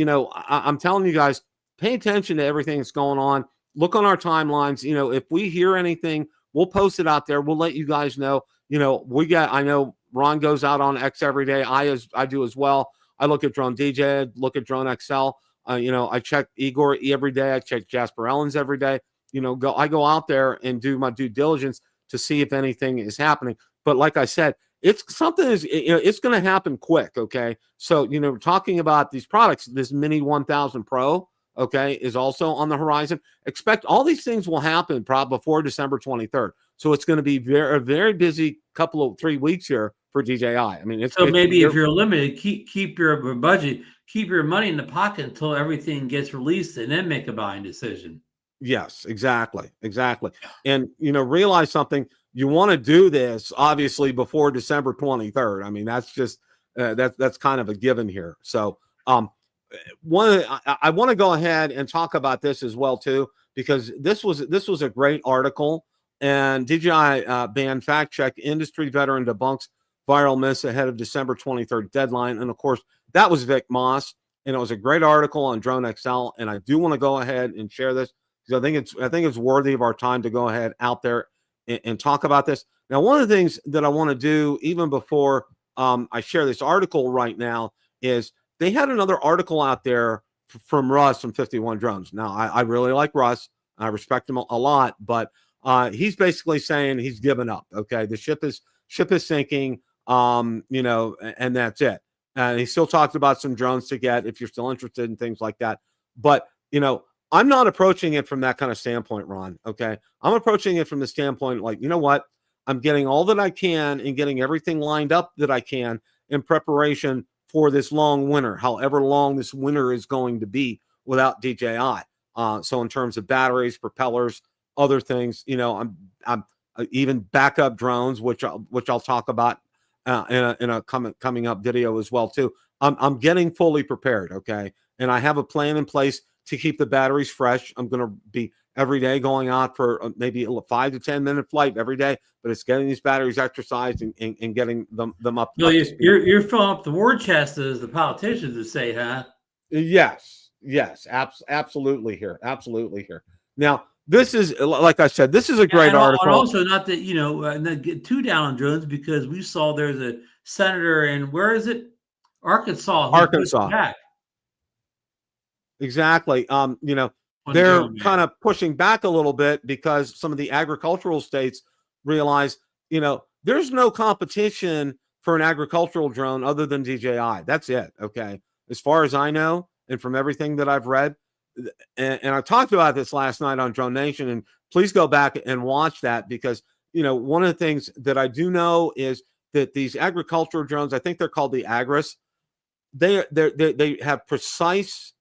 I'm telling you guys, pay attention to everything that's going on. Look on our timelines. If we hear anything, we'll post it out there. We'll let you guys know. I know Ron goes out on X every day. I do as well. I look at Drone DJ, look at Drone XL. I check Igor every day. I check Jasper Ellens every day. I go out there and do my due diligence to see if anything is happening. But like I said, it's going to happen quick. Okay. So, talking about these products, this Mini 1000 Pro, okay, is also on the horizon. Expect all these things will happen probably before December 23rd. So it's going to be a very busy 3 weeks here for DJI. I mean, if you're limited, keep your budget, keep your money in the pocket until everything gets released, and then make a buying decision. Yes, exactly. And, realize something. You want to do this, obviously, before December 23rd. I mean, that's just, that's kind of a given here. So I want to go ahead and talk about this as well, too, because this was a great article. And DJI Ban Fact-Check, industry veteran debunks viral myths ahead of December 23rd deadline. And, of course, that was Vic Moss. And it was a great article on Drone XL. And I do want to go ahead and share this, I think it's worthy of our time to go ahead out there and talk about this. Now, one of the things that I want to do, even before I share this article right now, is they had another article out there from Russ from 51 Drones. Now, I really like Russ. I respect him a lot, but he's basically saying he's given up. Okay, the ship is sinking. And that's it. And he still talked about some drones to get if you're still interested in things like that. But I'm not approaching it from that kind of standpoint, Ron. Okay. I'm approaching it from the standpoint, like, you know what? I'm getting all that I can and getting everything lined up that I can in preparation for this long winter, however long this winter is going to be without DJI. So in terms of batteries, propellers, other things, I'm even backup drones, which I'll talk about in a coming up video as well, too. I'm getting fully prepared. Okay. And I have a plan in place to keep the batteries fresh. I'm going to be every day going out for maybe a 5 to 10 minute flight every day, but it's getting these batteries exercised and getting them up. No, you're filling up the war chest, as the politicians would say, huh? Yes, absolutely here. Now, this is, like I said, this is a great article. And also, not that, not get too down on drones, because we saw there's a senator in, where is it? Arkansas. Back. Exactly. They're kind of pushing back a little bit because some of the agricultural states realize, there's no competition for an agricultural drone other than DJI. That's it. Okay. As far as I know, and from everything that I've read, and I talked about this last night on Drone Nation, and please go back and watch that, because, one of the things that I do know is that these agricultural drones, I think they're called the Agris, they have precise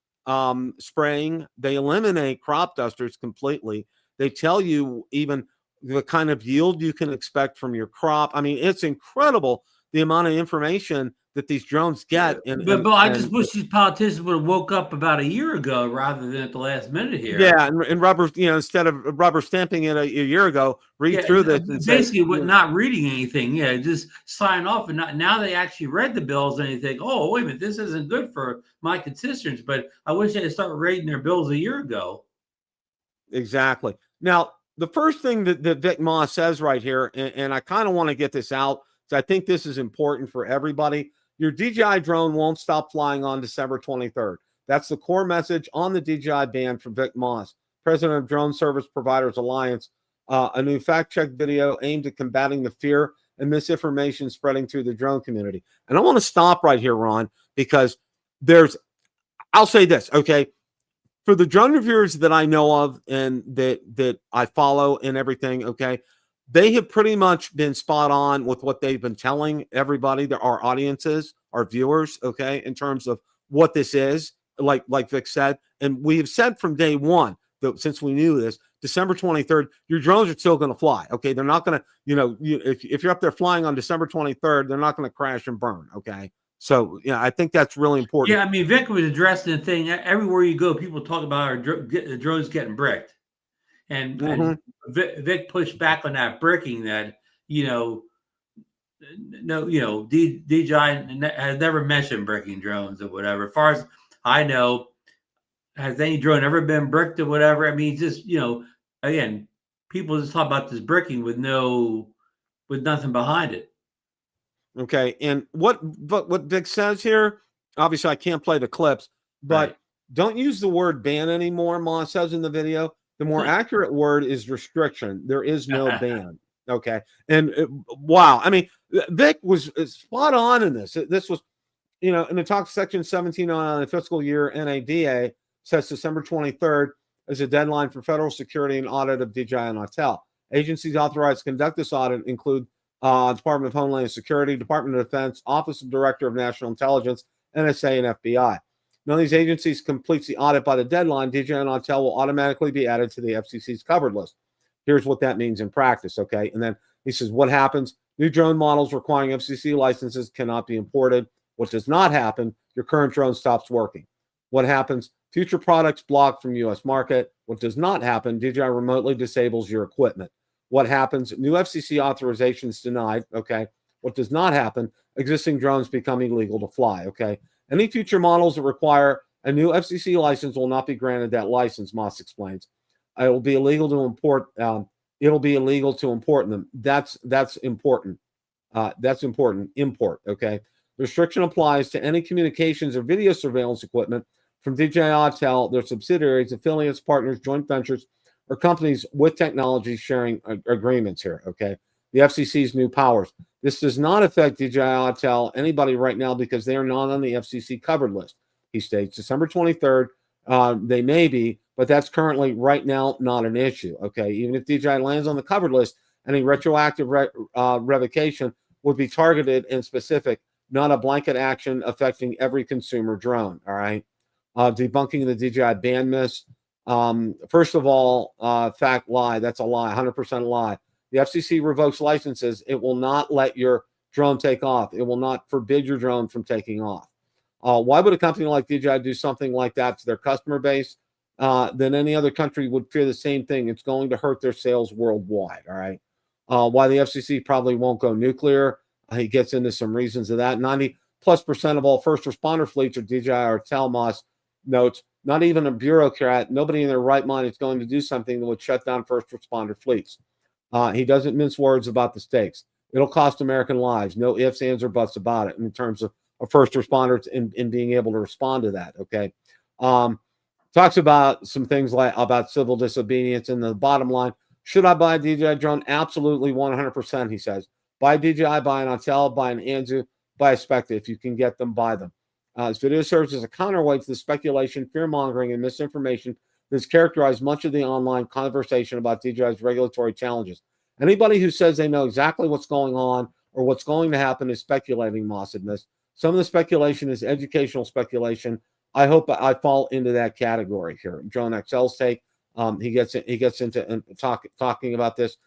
spraying. They eliminate crop dusters completely. They tell you even the kind of yield you can expect from your crop. I mean, it's incredible the amount of information that these drones get. But I just wish these politicians would have woke up about a year ago rather than at the last minute here. Yeah, and rubber, instead of rubber stamping it a year ago, read through this and basically say, not reading anything. Yeah, just sign off, and now they actually read the bills and they think, oh, wait a minute, this isn't good for my constituents. But I wish they'd start reading their bills a year ago. Exactly. Now, the first thing that Vic Moss says right here, and I kind of want to get this out, because I think this is important for everybody. Your DJI drone won't stop flying on December 23rd. That's the core message on the DJI ban from Vic Moss, president of Drone Service Providers Alliance, a new fact-check video aimed at combating the fear and misinformation spreading through the drone community. And I want to stop right here, Ron, because I'll say this, okay? For the drone reviewers that I know of and that I follow and everything, okay, they have pretty much been spot on with what they've been telling everybody, our audiences, our viewers, okay, in terms of what this is, like Vic said. And we have said from day one, that since we knew this, December 23rd, your drones are still going to fly, okay? They're not going to, if you're up there flying on December 23rd, they're not going to crash and burn, okay? So, yeah, I think that's really important. Yeah, I mean, Vic was addressing the thing. Everywhere you go, people talk about the drones getting bricked. And Vic pushed back on that bricking that, DJI has never mentioned bricking drones or whatever. As far as I know, has any drone ever been bricked or whatever? I mean, just, again, people just talk about this bricking with nothing behind it. Okay, and what Vic says here, obviously I can't play the clips, but don't use the word ban anymore, Moss says in the video. The more accurate word is restriction. There is no ban. Okay, and wow, I mean, Vic was spot on in this. This was, in the talk section 1709 the fiscal year NADA says December 23rd as a deadline for federal security and audit of DJI and Autel. Agencies authorized to conduct this audit include Department of Homeland Security, Department of Defense, Office of Director of National Intelligence, NSA, and FBI. None of these agencies completes the audit by the deadline. DJI and Autel will automatically be added to the FCC's covered list. Here's what that means in practice, okay? And then he says, what happens? New drone models requiring FCC licenses cannot be imported. What does not happen? Your current drone stops working. What happens? Future products blocked from U.S. market. What does not happen? DJI remotely disables your equipment. What happens? New FCC authorizations denied, okay? What does not happen? Existing drones become illegal to fly, okay? Any future models that require a new FCC license will not be granted that license, Moss explains. It will be illegal to import. It'll be illegal to import them. That's important. That's important. Import, okay? The restriction applies to any communications or video surveillance equipment from DJI Autel, their subsidiaries, affiliates, partners, joint ventures, or companies with technology sharing agreements here, okay? The FCC's new powers. This does not affect DJI Autel, anybody right now, because they are not on the FCC covered list, he states. December 23rd, they may be, but that's currently right now not an issue, okay? Even if DJI lands on the covered list, any retroactive revocation would be targeted and specific, not a blanket action affecting every consumer drone, all right? Debunking the DJI ban myths. First of all, fact, lie. That's a lie, 100% lie. The FCC revokes licenses. It will not let your drone take off. It will not forbid your drone from taking off. Why would a company like DJI do something like that to their customer base? Then any other country would fear the same thing. It's going to hurt their sales worldwide, all right? Why the FCC probably won't go nuclear. He gets into some reasons of that. 90+% of all first responder fleets are DJI or Telmos notes. Not even a bureaucrat, nobody in their right mind is going to do something that would shut down first responder fleets. He doesn't mince words about the stakes. It'll cost American lives. No ifs, ands, or buts about it in terms of first responders in being able to respond to that, okay? Talks about some things like about civil disobedience. And the bottom line, should I buy a DJI drone? Absolutely, 100%, he says. Buy a DJI, buy an Autel, buy an Anzu, buy a Spectre. If you can get them, buy them. This video serves as a counterweight to the speculation, fear-mongering, and misinformation that has characterized much of the online conversation about DJI's regulatory challenges. Anybody who says they know exactly what's going on or what's going to happen is speculating, Moss admits. Some of the speculation is educational speculation. I hope I fall into that category here. Drone XL's take, he gets into talking about this.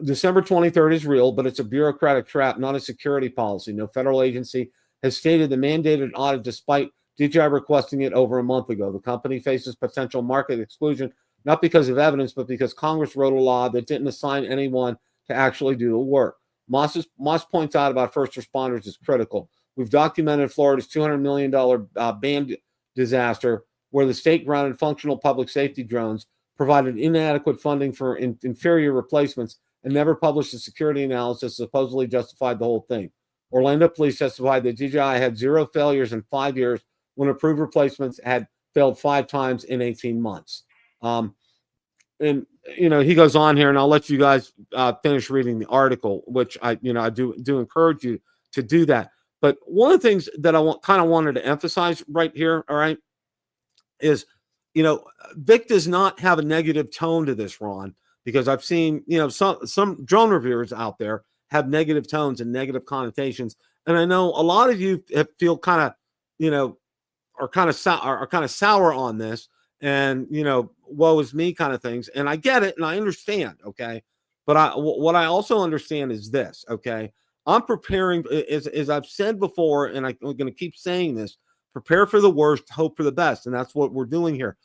December 23rd is real, but it's a bureaucratic trap, not a security policy. No federal agency has stated the mandated audit despite DJI requesting it over a month ago. The company faces potential market exclusion, not because of evidence, but because Congress wrote a law that didn't assign anyone to actually do the work. Moss points out about first responders is critical. We've documented Florida's $200 million band disaster, where the state-grounded functional public safety drones provided inadequate funding for inferior replacements and never published a security analysis supposedly justified the whole thing. Orlando police testified that DJI had 0 failures in 5 years when approved replacements had failed 5 times in 18 months. And he goes on here, and I'll let you guys finish reading the article, which I do encourage you to do that. But one of the things that I wanted to emphasize right here, all right, is Vic does not have a negative tone to this, Ron, because I've seen some drone reviewers out there have negative tones and negative connotations, and I know a lot of you feel kind of are kind of sour on this, and woe is me kind of things, and I get it and I understand, okay, but what I also understand is this, okay. I'm preparing, as I've said before, and I'm going to keep saying this: prepare for the worst, hope for the best, and that's what we're doing here.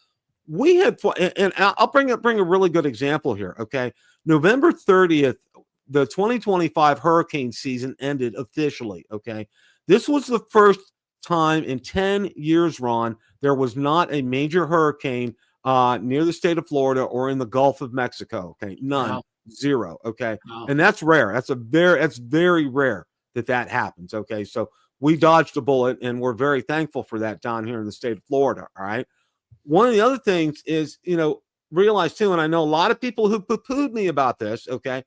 We had, and I'll bring a really good example here, okay. November 30th, the 2025 hurricane season ended officially, okay. This was the first time in 10 years, Ron, there was not a major hurricane near the state of Florida or in the Gulf of Mexico, okay. None. Wow. 0, okay. Wow. And that's rare. That's very rare that happens, okay. So we dodged a bullet, and we're very thankful for that down here in the state of Florida, all right. One of the other things is, realize too, and I know a lot of people who poo-pooed me about this, okay,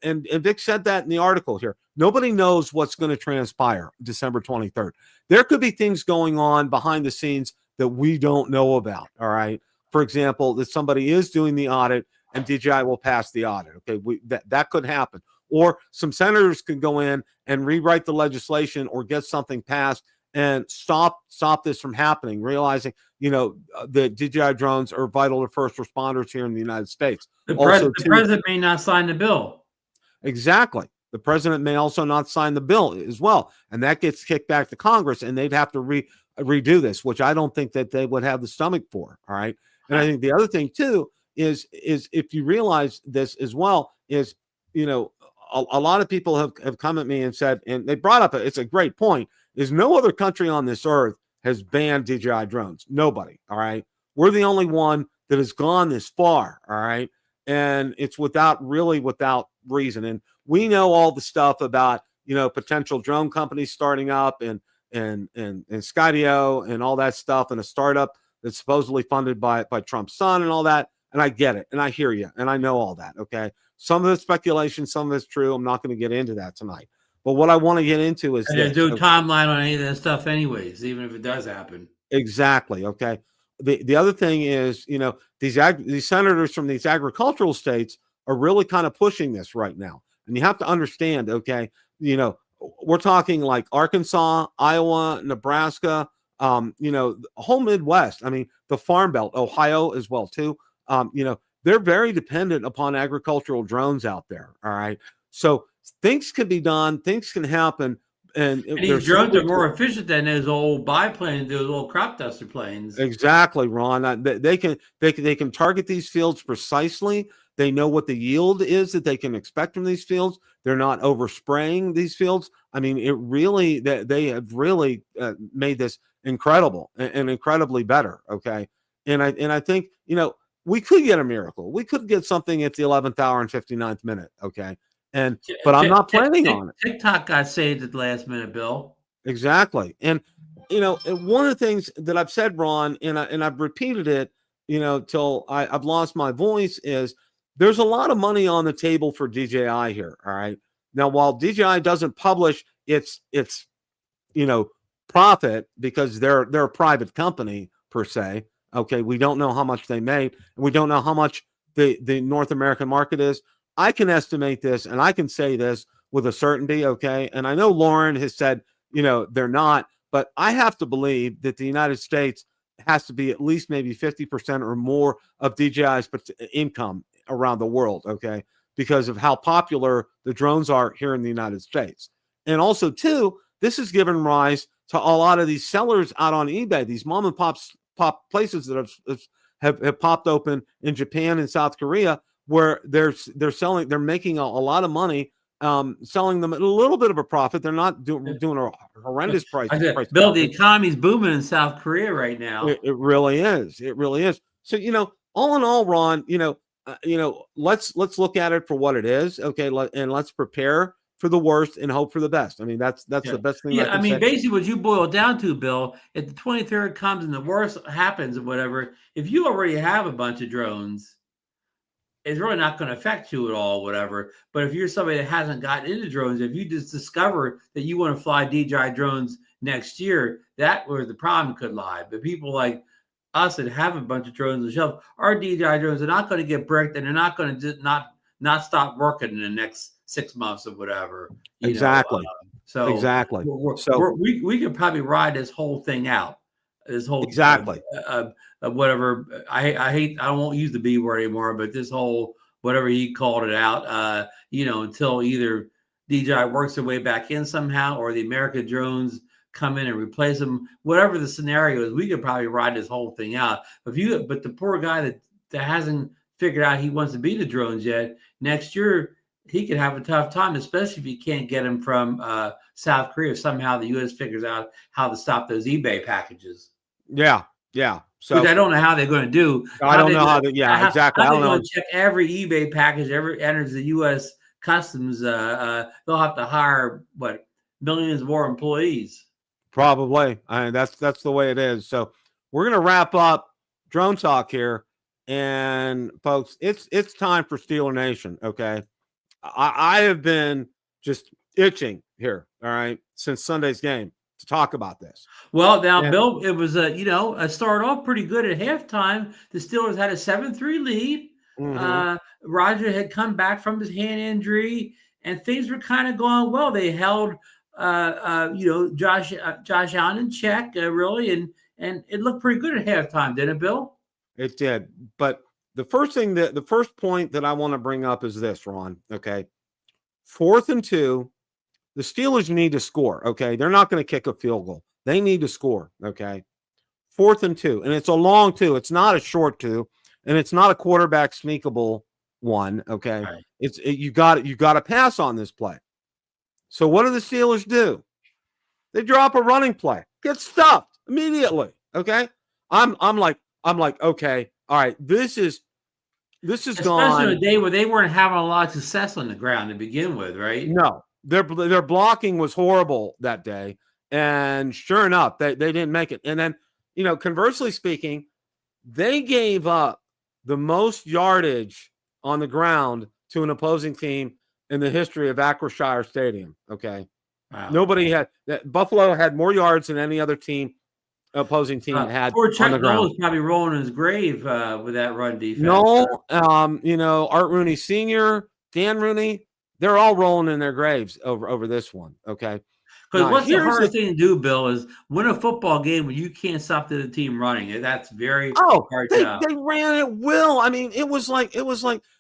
and Vic said that in the article here. Nobody knows what's going to transpire December 23rd. There could be things going on behind the scenes that we don't know about, all right. For example, that somebody is doing the audit and DJI will pass the audit, okay. That could happen. Or some senators could go in and rewrite the legislation or get something passed and stop this from happening, realizing, the DJI drones are vital to first responders here in the United States. The president may not sign the bill. Exactly. The president may also not sign the bill as well. And that gets kicked back to Congress, and they'd have to redo this, which I don't think that they would have the stomach for. All right. And I think the other thing too is if you realize this as well, is, a lot of people have come at me and said, and they brought up, it's a great point, is no other country on this earth has banned DJI drones. Nobody. All right. We're the only one that has gone this far. All right. And it's without reason. And we know all the stuff about, potential drone companies starting up and Skydio and all that stuff, and a startup that's supposedly funded by Trump's son and all that. And I get it. And I hear you. And I know all that. Okay. Some of it's speculation, some of it's true. I'm not going to get into that tonight. But what I want to get into is do a timeline on any of that stuff anyways, even if it does happen. Exactly. Okay. The other thing is, these senators from these agricultural states are really kind of pushing this right now. And you have to understand, okay, we're talking like Arkansas, Iowa, Nebraska, the whole Midwest. I mean, the Farm Belt, Ohio as well too. They're very dependent upon agricultural drones out there. All right. So things can be done, things can happen. And these drones are more efficient than those old biplanes, those old crop duster planes. Exactly, Ron. They can target these fields precisely. They know what the yield is that they can expect from these fields. They're not overspraying these fields. I mean, they have really made this incredible and incredibly better. Okay, and I think we could get a miracle. We could get something at the 11th hour and 59th minute. Okay. But I'm not planning on it. TikTok got saved at the last minute, Bill. Exactly. And, one of the things that I've said, Ron, and I've repeated it, till I've lost my voice, is there's a lot of money on the table for DJI here. All right. Now, while DJI doesn't publish its profit because they're a private company per se. Okay. We don't know how much they made, and we don't know how much the North American market is. I can estimate this, and I can say this with a certainty, okay? And I know Lauren has said, they're not, but I have to believe that the United States has to be at least maybe 50% or more of DJI's income around the world, okay? because of how popular the drones are here in the United States. And also, too, this has given rise to a lot of these sellers out on eBay, these mom and pop places that have popped open in Japan and South Korea, where they're making a lot of money selling them at a little bit of a profit. They're not doing a horrendous price. Bill, the economy's booming in South Korea right now. It really is. It really is. So, all in all, Ron, let's look at it for what it is. Okay. And let's prepare for the worst and hope for the best. I mean, that's the best thing. Yeah. I mean, basically what you boil down to, Bill, if the 23rd comes and the worst happens or whatever, if you already have a bunch of drones, it's really not going to affect you at all, whatever. But if you're somebody that hasn't gotten into drones, if you just discover that you want to fly DJI drones next year, that where the problem could lie. But people like us that have a bunch of drones on the shelf, our DJI drones are not going to get bricked, and they're not going to just not stop working in the next 6 months or whatever. Exactly. Exactly. We could probably ride this whole thing out. This whole whatever. I won't use the B word anymore, but this whole whatever he called it out, until either DJI works their way back in somehow or the American drones come in and replace them. Whatever the scenario is, we could probably ride this whole thing out. But the poor guy that hasn't figured out he wants to be the drones yet, next year he could have a tough time, especially if you can't get him from South Korea. If somehow the U.S. figures out how to stop those eBay packages. Yeah. So which I don't know how they're going to do. I don't know how to. Yeah, exactly. How they're going to check every eBay package ever enters the U.S. Customs. They'll have to hire millions more employees. Probably. That's the way it is. So we're going to wrap up drone talk here, and folks, it's time for Steeler Nation. Okay, I have been just itching here. All right, since Sunday's game to talk about this. Well, now, Bill, it was started off pretty good at halftime. The Steelers had a 7-3 lead. Mm-hmm. Roger had come back from his hand injury, and things were kind of going well. They held, Josh Allen in check, really, and it looked pretty good at halftime, didn't it, Bill? It did. But the first point that I want to bring up is this, Ron. Okay, 4th and 2. The Steelers need to score, okay? They're not going to kick a field goal. They need to score, okay? 4th and 2, and it's a long 2. It's not a short 2, and it's not a quarterback sneakable one, okay? Right. You got to pass on this play. So what do the Steelers do? They drop a running play, get stuffed immediately, okay? I'm like, okay, all right, this is especially gone. Especially a day where they weren't having a lot of success on the ground to begin with, right? No. Their blocking was horrible that day, and sure enough, they didn't make it. And then, conversely speaking, they gave up the most yardage on the ground to an opposing team in the history of Acrisure Stadium. Okay, wow. Buffalo had more yards than any other opposing team had poor Chuck on the ground. Noll was probably rolling in his grave with that run defense. No, Art Rooney Sr., Dan Rooney. They're all rolling in their graves over this one, okay? Because what's the hardest thing to do, Bill, is win a football game when you can't stop the team running. That's very hard. They ran at will. I mean, it was like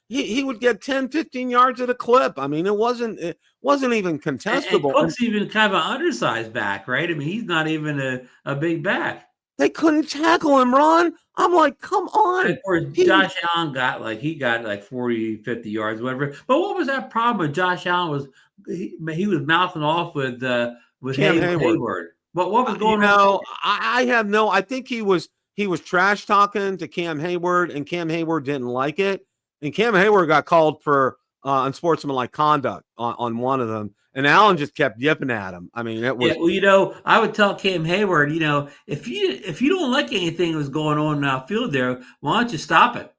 he would get 10, 15 yards at a clip. I mean, it wasn't even contestable. And Cook's even kind of an undersized back, right? I mean, he's not even a big back. They couldn't tackle him, Ron. I'm like, come on. And of course, Josh Allen got 40, 50 yards, whatever. But what was that problem with Josh Allen? He was mouthing off with Cam Hayward. What was going on? I think he was trash talking to Cam Hayward, and Cam Hayward didn't like it. And Cam Hayward got called for unsportsmanlike conduct on one of them. And Allen just kept yipping at him. I mean, it was. Yeah, well, I would tell Cam Hayward, if you don't like anything that was going on in the field there, why don't you stop it?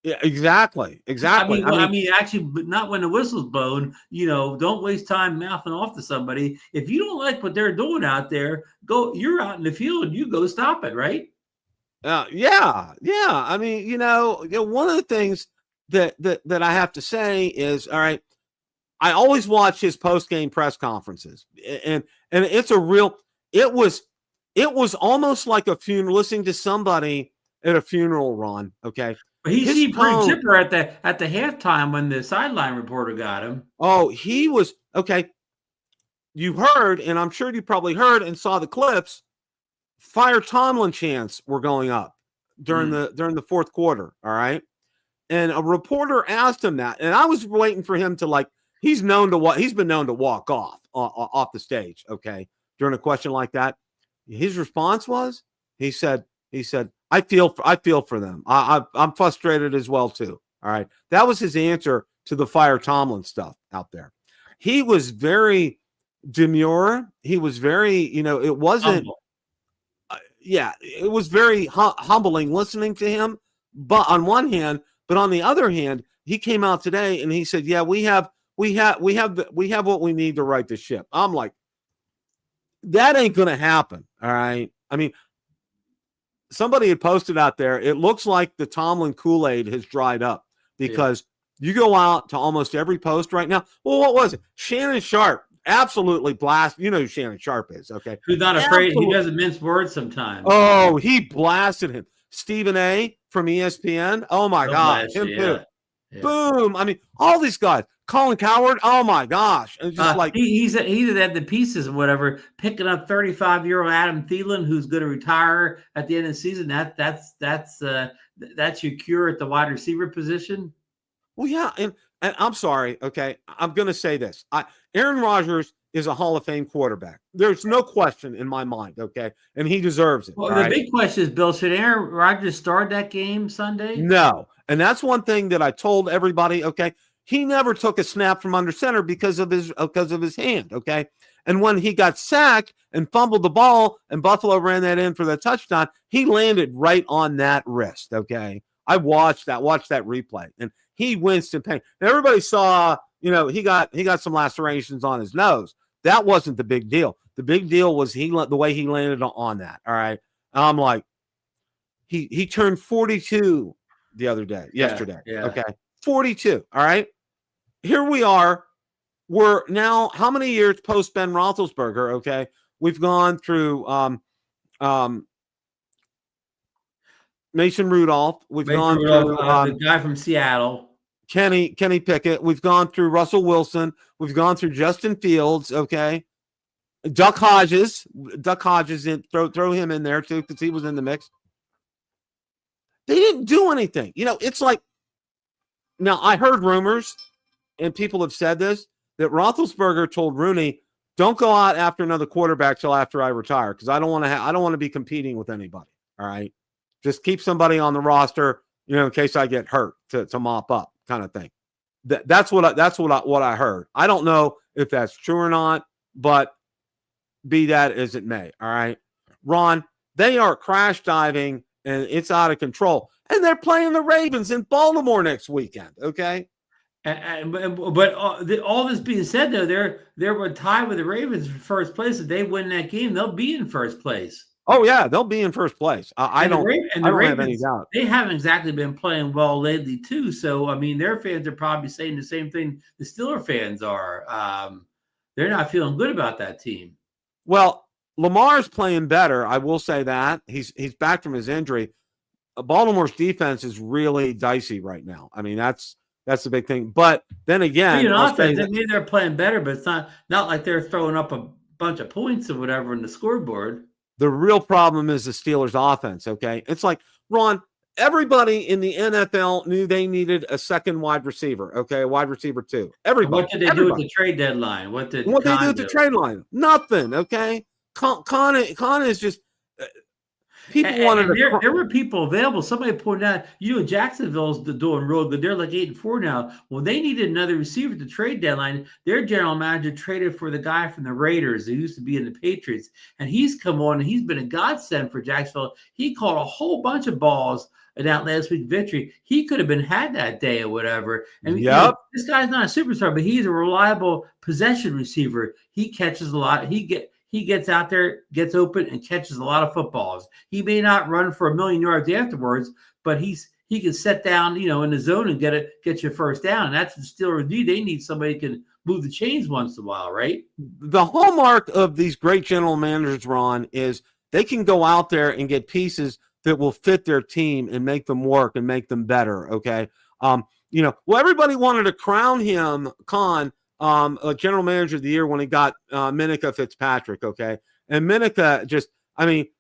Yeah, exactly. I mean, actually, but not when the whistle's blown. Don't waste time mouthing off to somebody. If you don't like what they're doing out there, you're out in the field. You go stop it, right? Yeah. I mean, one of the things that I have to say is, all right. I always watch his post-game press conferences, and it was almost like a funeral, listening to somebody at a funeral, Ron. Okay. But he his seemed pretty tone. chipper at the halftime when the sideline reporter got him. Oh, he was okay. You heard, and I'm sure you probably heard and saw the clips. Fire Tomlin chants were going up during the fourth quarter. All right. And a reporter asked him that, and I was waiting for him to he's been known to walk off the stage, okay, during a question like that. His response was, he said, I feel for them. I'm frustrated as well too. All right. That was his answer to the Fire Tomlin stuff out there. He was very demure. He was very, it wasn't, it was very humbling listening to him. But on one hand, but on the other hand, he came out today and he said, "Yeah, we have what we need to right the ship." I'm like, that ain't going to happen. All right. I mean, somebody had posted out there, it looks like the Tomlin Kool-Aid has dried up because you go out to almost every post right now. Well, what was it? Shannon Sharp absolutely blast. You know who Shannon Sharp is, okay? Who's not afraid. He doesn't mince words sometimes. Oh, he blasted him. Stephen A. from ESPN. Oh my God, him too. Yeah. Boom. I mean, all these guys. Colin Cowherd. Oh my gosh. And just he had the pieces and whatever, picking up 35-year-old Adam Thielen, who's going to retire at the end of the season. That's your cure at the wide receiver position. Well, yeah, and I'm sorry. Okay, I'm going to say this. Aaron Rodgers is a Hall of Fame quarterback. There's no question in my mind, okay? And he deserves it. Well, the big question is, Bill, should Aaron Rodgers start that game Sunday? No. And that's one thing that I told everybody, okay? He never took a snap from under center because of his hand, okay? And when he got sacked and fumbled the ball and Buffalo ran that in for the touchdown, he landed right on that wrist, okay? I watched that replay, and he winced in pain. And everybody saw, he got some lacerations on his nose. That wasn't the big deal. The big deal was the way he landed on that. All right. I'm like, he turned 42 the other day, yesterday. Yeah. Okay. 42. All right. Here we are. We're now how many years post Ben Roethlisberger? Okay. We've gone through Mason Rudolph. We've gone through the guy from Seattle. Kenny Pickett. We've gone through Russell Wilson. We've gone through Justin Fields. Okay. Duck Hodges. Throw him in there too, because he was in the mix. They didn't do anything. It's like, now I heard rumors, and people have said this, that Roethlisberger told Rooney, "Don't go out after another quarterback till after I retire, because I don't want to be competing with anybody. All right. Just keep somebody on the roster, in case I get hurt to mop up." Kind of thing. That's what I heard. I don't know if that's true or not, but be that as it may. All right, Ron, they are crash diving and it's out of control, and they're playing the Ravens in Baltimore next weekend. Okay. But all this being said, though, they're tied with the Ravens for first place. If they win that game, they'll be in first place. Oh yeah, they'll be in first place. I don't have any doubt. They haven't exactly been playing well lately, too. So I mean, their fans are probably saying the same thing the Steelers fans are. They're not feeling good about that team. Well, Lamar's playing better. I will say that he's back from his injury. Baltimore's defense is really dicey right now. I mean, that's the big thing. But then again, maybe they're playing better, but it's not like they're throwing up a bunch of points or whatever in the scoreboard. The real problem is the Steelers' offense, okay? It's like, Ron, everybody in the NFL knew they needed a second wide receiver, okay? A wide receiver too. Everybody. What did they do at the trade deadline? What did they do at the trade line? Nothing, okay? Con is just people wanted to. There were people available. Somebody pointed out, Jacksonville's doing real good. They're like 8-4 now. Well, they needed another receiver at the trade deadline. Their general manager traded for the guy from the Raiders who used to be in the Patriots, and he's come on and he's been a godsend for Jacksonville. He caught a whole bunch of balls in that last week victory. He could have been had that day or whatever. And this guy's not a superstar, but he's a reliable possession receiver. He catches a lot. He gets out there, gets open, and catches a lot of footballs. He may not run for 1,000,000 yards afterwards, but he can set down, in the zone and get your first down. And that's the Steelers need. They need somebody who can move the chains once in a while, right? The hallmark of these great general managers, Ron, is they can go out there and get pieces that will fit their team and make them work and make them better. Okay. Well, everybody wanted to crown him, a general manager of the year when he got Minica Fitzpatrick. Okay. And Minica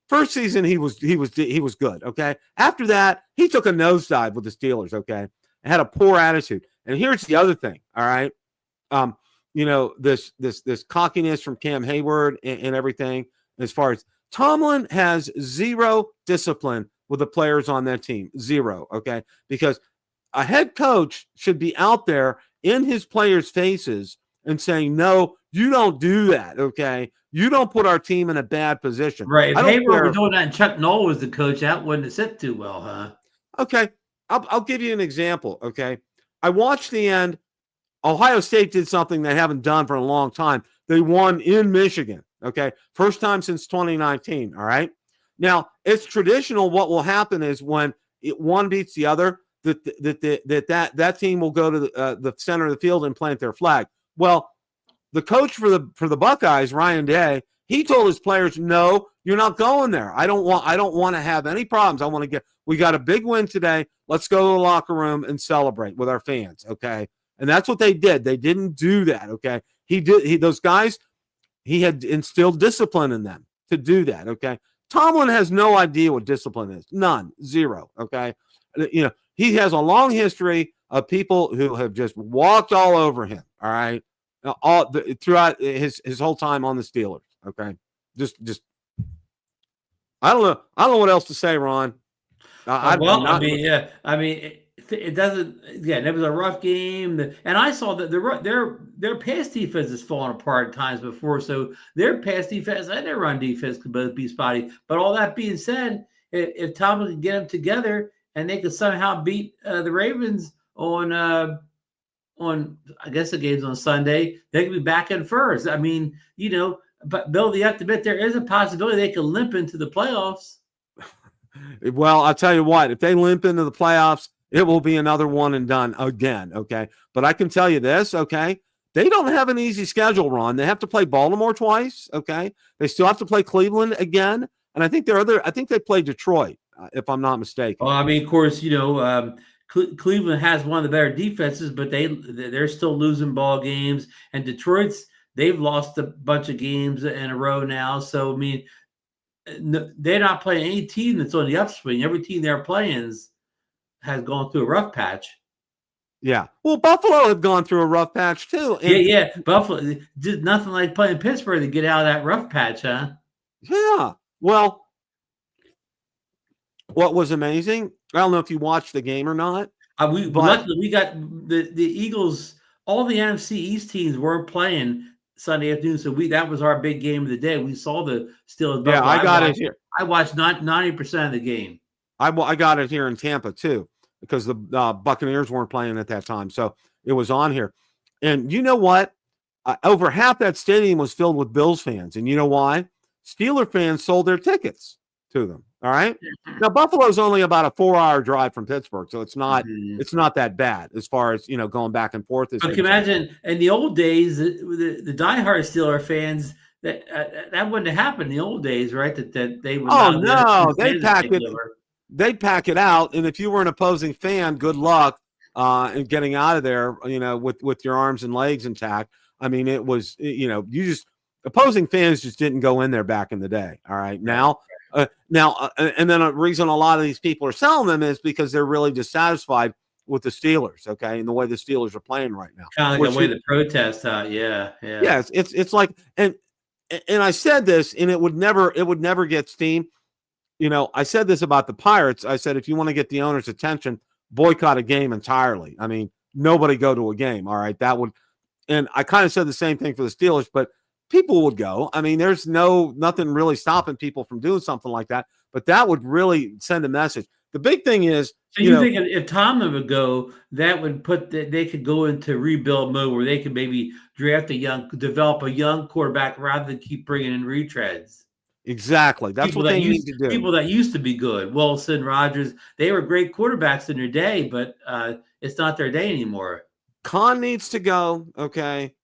first season he was good. Okay. After that, he took a nosedive with the Steelers. Okay. And had a poor attitude. And here's the other thing. All right. This cockiness from Cam Hayward and everything, as far as Tomlin has zero discipline with the players on that team. Zero. Okay. Because a head coach should be out there in his players' faces and saying, no, you don't do that. Okay. You don't put our team in a bad position. Right. If Hayward were doing that and Chuck Noll was the coach, that wouldn't have sit too well, huh? Okay. I'll give you an example. Okay. I watched the end. Ohio State did something they haven't done for a long time. They won in Michigan. Okay. First time since 2019. All right. Now, it's traditional. What will happen is when one beats the other, that team will go to the center of the field and plant their flag. Well, the coach for the Buckeyes, Ryan Day, he told his players, no, you're not going there. I don't want to have any problems. We got a big win today. Let's go to the locker room and celebrate with our fans. Okay. And that's what they did. They didn't do that. Okay. Those guys, he had instilled discipline in them to do that. Okay. Tomlin has no idea what discipline is. None. Zero. Okay. He has a long history of people who have just walked all over him. All right. Throughout his whole time on the Steelers. Okay. Just I don't know what else to say, Ron. It doesn't. Yeah, it was a rough game, and I saw that their pass defense is falling apart at times before. So their pass defense and their run defense could both be spotty. But all that being said, if Tomlin can get them together and they could somehow beat the Ravens on I guess the game's on Sunday, they could be back in first. I mean, but Bill, you have to admit there is a possibility they could limp into the playoffs. Well, I'll tell you what, if they limp into the playoffs, it will be another one and done again, okay? But I can tell you this, okay? They don't have an easy schedule, Ron. They have to play Baltimore twice, okay? They still have to play Cleveland again, and I think they play Detroit, if I'm not mistaken. Well, I mean, of course, Cleveland has one of the better defenses, but they're still losing ball games, and they've lost a bunch of games in a row now. So I mean, they're not playing any team that's on the upswing. Every team they're playing has gone through a rough patch. Yeah. Well, Buffalo have gone through a rough patch too. Yeah. Buffalo did nothing like playing Pittsburgh to get out of that rough patch, huh? Yeah. Well, what was amazing, I don't know if you watched the game or not. Luckily, we got the Eagles. All the NFC East teams weren't playing Sunday afternoon, so that was our big game of the day. We saw the Steelers. Yeah, I got it here. I watched 90% of the game. I got it here in Tampa too, because the Buccaneers weren't playing at that time, so it was on here. And you know what? Over half that stadium was filled with Bills fans, and you know why? Steeler fans sold their tickets to them. All right. Now Buffalo's only about a 4-hour drive from Pittsburgh, so it's not that bad as far as going back and forth. But can you imagine in the old days, the diehard Steeler fans that wouldn't have happened in the old days, right? That they would. Oh no, they pack it. They'd pack it out, and if you were an opposing fan, good luck in getting out of there. With your arms and legs intact. I mean, it was opposing fans just didn't go in there back in the day. All right, now. And then a reason a lot of these people are selling them is because they're really dissatisfied with the Steelers, okay, and the way the Steelers are playing right now. Kind of like the way the protest, yeah. Yes, it's like, and I said this, and it would never get steam. I said this about the Pirates. I said if you want to get the owner's attention, boycott a game entirely. I mean, nobody go to a game. All right, that would, and I kind of said the same thing for the Steelers, but people would go. I mean, there's nothing really stopping people from doing something like that, but that would really send a message. The big thing is, so you think if Tomlin would go, that would they could go into rebuild mode where they could maybe develop a young quarterback rather than keep bringing in retreads. Exactly. That's what they need to do. People that used to be good, Wilson, Rodgers, they were great quarterbacks in their day, but it's not their day anymore. Khan needs to go. Okay.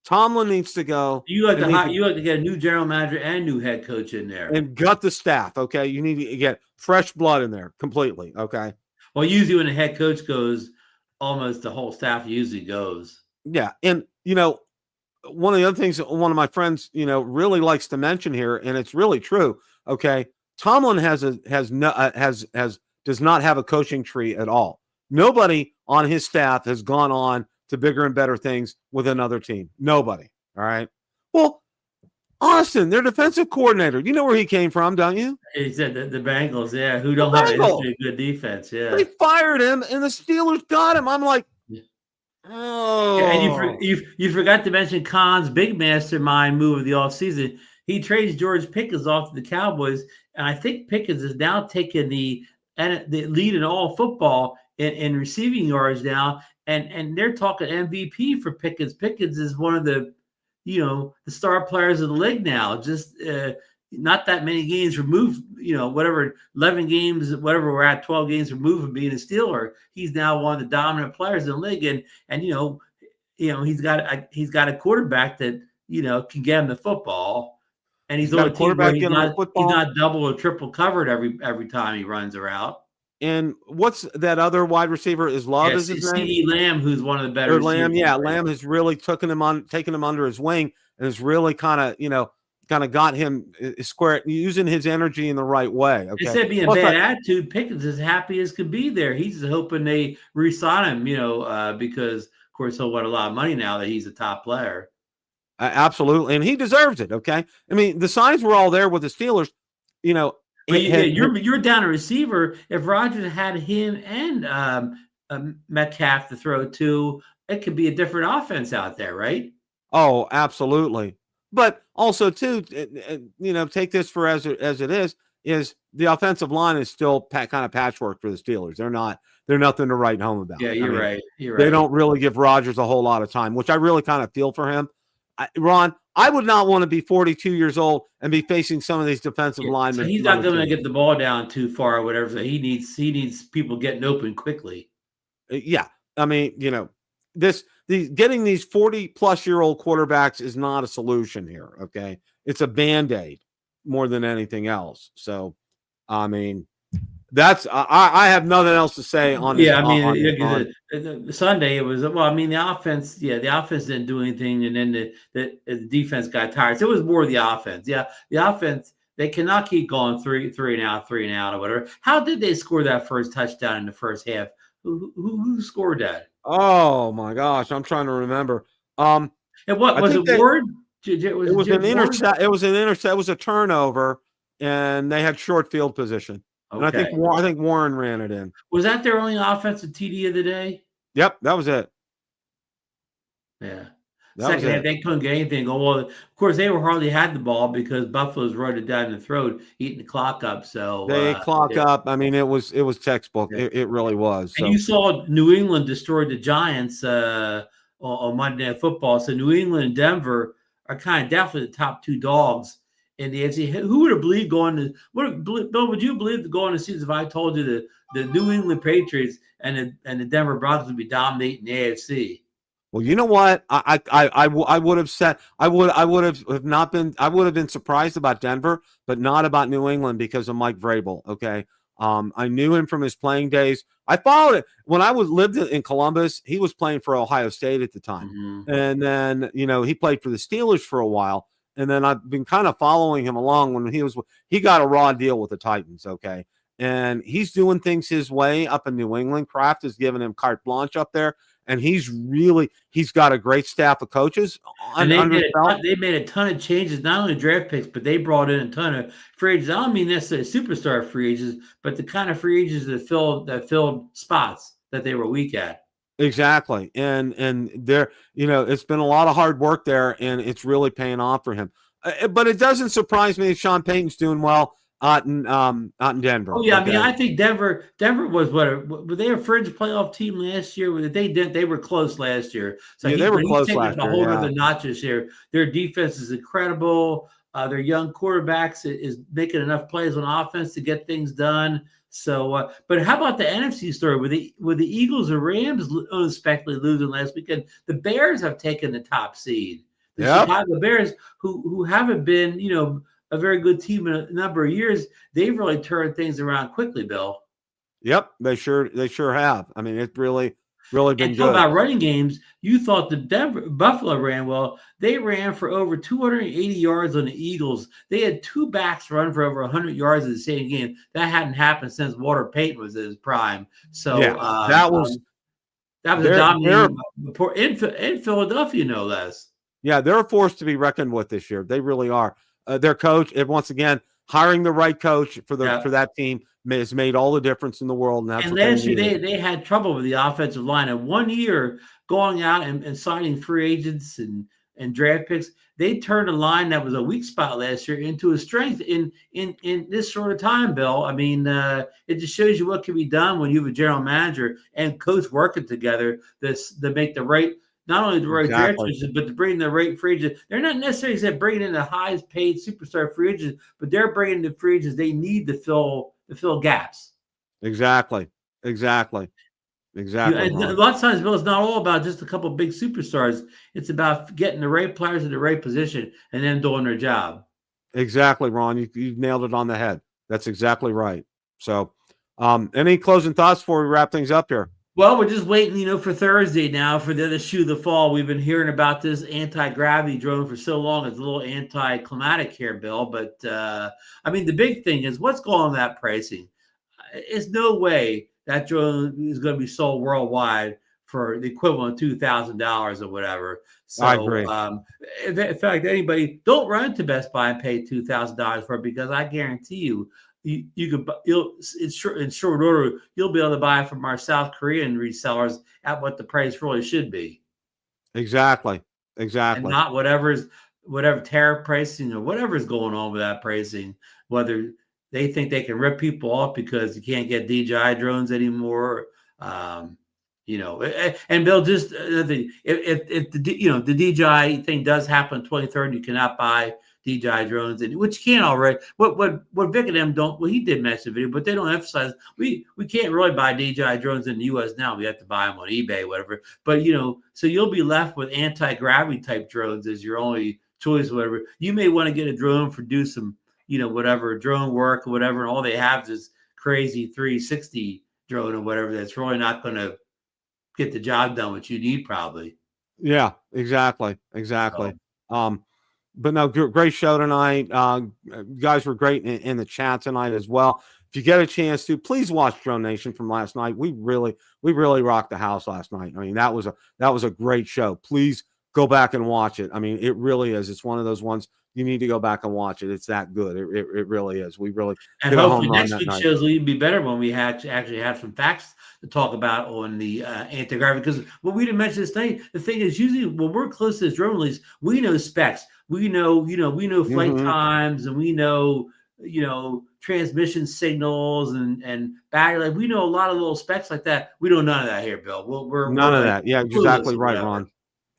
Tomlin needs to go. You like to get a new general manager and new head coach in there, and gut the staff. Okay, you need to get fresh blood in there completely. Okay. Well, usually when the head coach goes, almost the whole staff usually goes. Yeah, and one of the other things that one of my friends really likes to mention here, and it's really true. Okay, Tomlin does not have a coaching tree at all. Nobody on his staff has gone on to bigger and better things with another team. Nobody. All right. Well, Austin, their defensive coordinator. You know where he came from, don't you? He said the Bengals, yeah, who don't have a history of good defense. Yeah, they fired him, and the Steelers got him. I'm like, oh. Yeah, and you forgot to mention Khan's big mastermind move of the offseason. He trades George Pickens off to the Cowboys, and I think Pickens is now taking the lead in all football in receiving yards now, and they're talking MVP for Pickens. Pickens is one of the the star players of the league now. Just not that many games removed, whatever 11 games, whatever we're at, 12 games removed from being a Steeler. He's now one of the dominant players in the league, and he's got a quarterback that can get him the football, and he's on a team where he's not double or triple covered every time he runs a route. And what's that other wide receiver? Is Love is his name? CeeDee Lamb, who's one of the better. Lamb, yeah, Lamb has really taken him under his wing, and has really kind of got him square, using his energy in the right way. Okay? Instead of being a bad attitude, Pickens is happy as could be there. He's hoping they re-sign him, because of course he'll want a lot of money now that he's a top player. Absolutely, and he deserves it. Okay, I mean the signs were all there with the Steelers. But you're down a receiver. If Rodgers had him and Metcalf to throw to, it could be a different offense out there, right? Oh, absolutely. But also, too, take this for as it is the offensive line is still kind of patchwork for the Steelers. They're nothing to write home about. Yeah, you're right. They don't really give Rodgers a whole lot of time, which I really kind of feel for him. Ron, I would not want to be 42 years old and be facing some of these defensive linemen. So he's not going to get the ball down too far or whatever. So he needs people getting open quickly. Yeah, I mean, getting these 40-plus-year-old quarterbacks is not a solution here. Okay, it's a Band-Aid more than anything else. So, I mean, that's I have nothing else to say on this. Yeah, I mean, the Sunday it was the offense. Yeah, the offense didn't do anything, and then the defense got tired. So it was more the offense. Yeah, the offense, they cannot keep going three and out or whatever. How did they score that first touchdown in the first half? Who scored that? Oh my gosh, I'm trying to remember. And what was it? Ward? It was an intercept. It was an intercept. It was a turnover, and they had short field position. Okay. And I think Warren ran it in. Was that their only offensive TD of the day? Yep, that was it. Yeah. Second half, they couldn't get anything going. Well, of course, they hardly had the ball because Buffalo's running down the throat, eating the clock up. So they up. I mean, it was textbook. Yeah. It really was. And you saw New England destroyed the Giants on Monday Night Football. So New England and Denver are kind of definitely the top two dogs in the AFC. Who would have believed Bill, would you believe going to season if I told you the New England Patriots and the Denver Broncos would be dominating the AFC? Well, you know what? I would have said I would have been surprised about Denver, but not about New England because of Mike Vrabel. Okay. I knew him from his playing days. I followed it when I lived in Columbus. He was playing for Ohio State at the time. Mm-hmm. And then, he played for the Steelers for a while. And then I've been kind of following him along when he got a raw deal with the Titans. Okay. And he's doing things his way up in New England. Kraft has given him carte blanche up there. And he's got a great staff of coaches. And they made a ton of changes, not only draft picks, but they brought in a ton of free agents. I don't mean necessarily superstar free agents, but the kind of free agents that filled spots that they were weak at. Exactly. And there, it's been a lot of hard work there, and it's really paying off for him. But it doesn't surprise me that Sean Payton's doing well out in Denver. Oh yeah, okay. I mean, I think Denver was were they a fringe playoff team last year? They were close last year. So they were close last year. A whole other notch this year. Their defense is incredible. Their young quarterbacks is making enough plays on offense to get things done. So, but how about the NFC story? With the Eagles and Rams unexpectedly losing last weekend, the Bears have taken the top seed. The Yep. Chicago Bears, who haven't been, a very good team in a number of years, they've really turned things around quickly, Bill. Yep. They sure have. I mean, it's really been And talk good. about running games. You thought the Buffalo ran well. They ran for over 280 yards on the Eagles. They had two backs run for over 100 yards in the same game. That hadn't happened since Walter Payton was at his prime. So Yeah, that was that was a dominating report in Philadelphia, no less. Yeah, they're a force to be reckoned with this year. They really are. Their coach, once again, hiring the right coach for that team has made all the difference in the world. And that's what last they year they had trouble with the offensive line. And 1 year going out and signing free agents and draft picks, they turned a line that was a weak spot last year into a strength in this sort of time, Bill. I mean, it just shows you what can be done when you have a general manager and coach working together to make the right. Not only the right draft choices, but to bring the right free agents. They're not necessarily bringing in the highest paid superstar free agents, but they're bringing the free agents they need to fill gaps. Exactly. And a lot of times, Bill, it's not all about just a couple of big superstars. It's about getting the right players in the right position and then doing their job. Exactly, Ron. You nailed it on the head. That's exactly right. So, any closing thoughts before we wrap things up here? Well, we're just waiting, for Thursday now for the other shoe of the fall. We've been hearing about this anti-gravity drone for so long. It's a little anticlimactic here, Bill. But, I mean, the big thing is what's going on with that pricing? It's no way that drone is going to be sold worldwide for the equivalent of $2,000 or whatever. So, I agree. In fact, anybody, don't run to Best Buy and pay $2,000 for it, because I guarantee you, in short order, you'll be able to buy from our South Korean resellers at what the price really should be. Exactly. And not whatever tariff pricing or whatever is going on with that pricing, whether they think they can rip people off because you can't get DJI drones anymore. And Bill, just if the DJI thing does happen 23rd, you cannot buy DJI drones, which you can already. What Vic and them don't. Well, he did mention the video, but they don't emphasize. We can't really buy DJI drones in the U.S. now. We have to buy them on eBay, whatever. But so you'll be left with anti-gravity type drones as your only choice, whatever. You may want to get a drone for do some, whatever drone work or whatever, and all they have is this crazy 360 drone or whatever that's really not going to get the job done, which you need probably. Yeah, exactly. But no, great show tonight. You guys were great in the chat tonight as well. If you get a chance to, please watch Drone Nation from last night. We really rocked the house last night. I mean, that was a great show. Please go back and watch it. I mean, it really is. It's one of those ones you need to go back and watch it. It's that good. It really is. We really and hopefully next week's shows will even be better when we actually have some facts to talk about on the anti-gravity. Because what we didn't mention this thing, the thing is usually when we're close to this drone release, we know specs. We know flight times, and we know transmission signals and battery life. We know a lot of little specs like that. We know none of that here, Bill. We're none of that. Yeah, exactly right, Ron.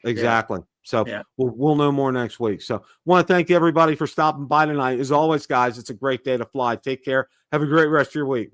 Exactly. Yeah. So we'll know more next week. So want to thank everybody for stopping by tonight. As always, guys, it's a great day to fly. Take care. Have a great rest of your week.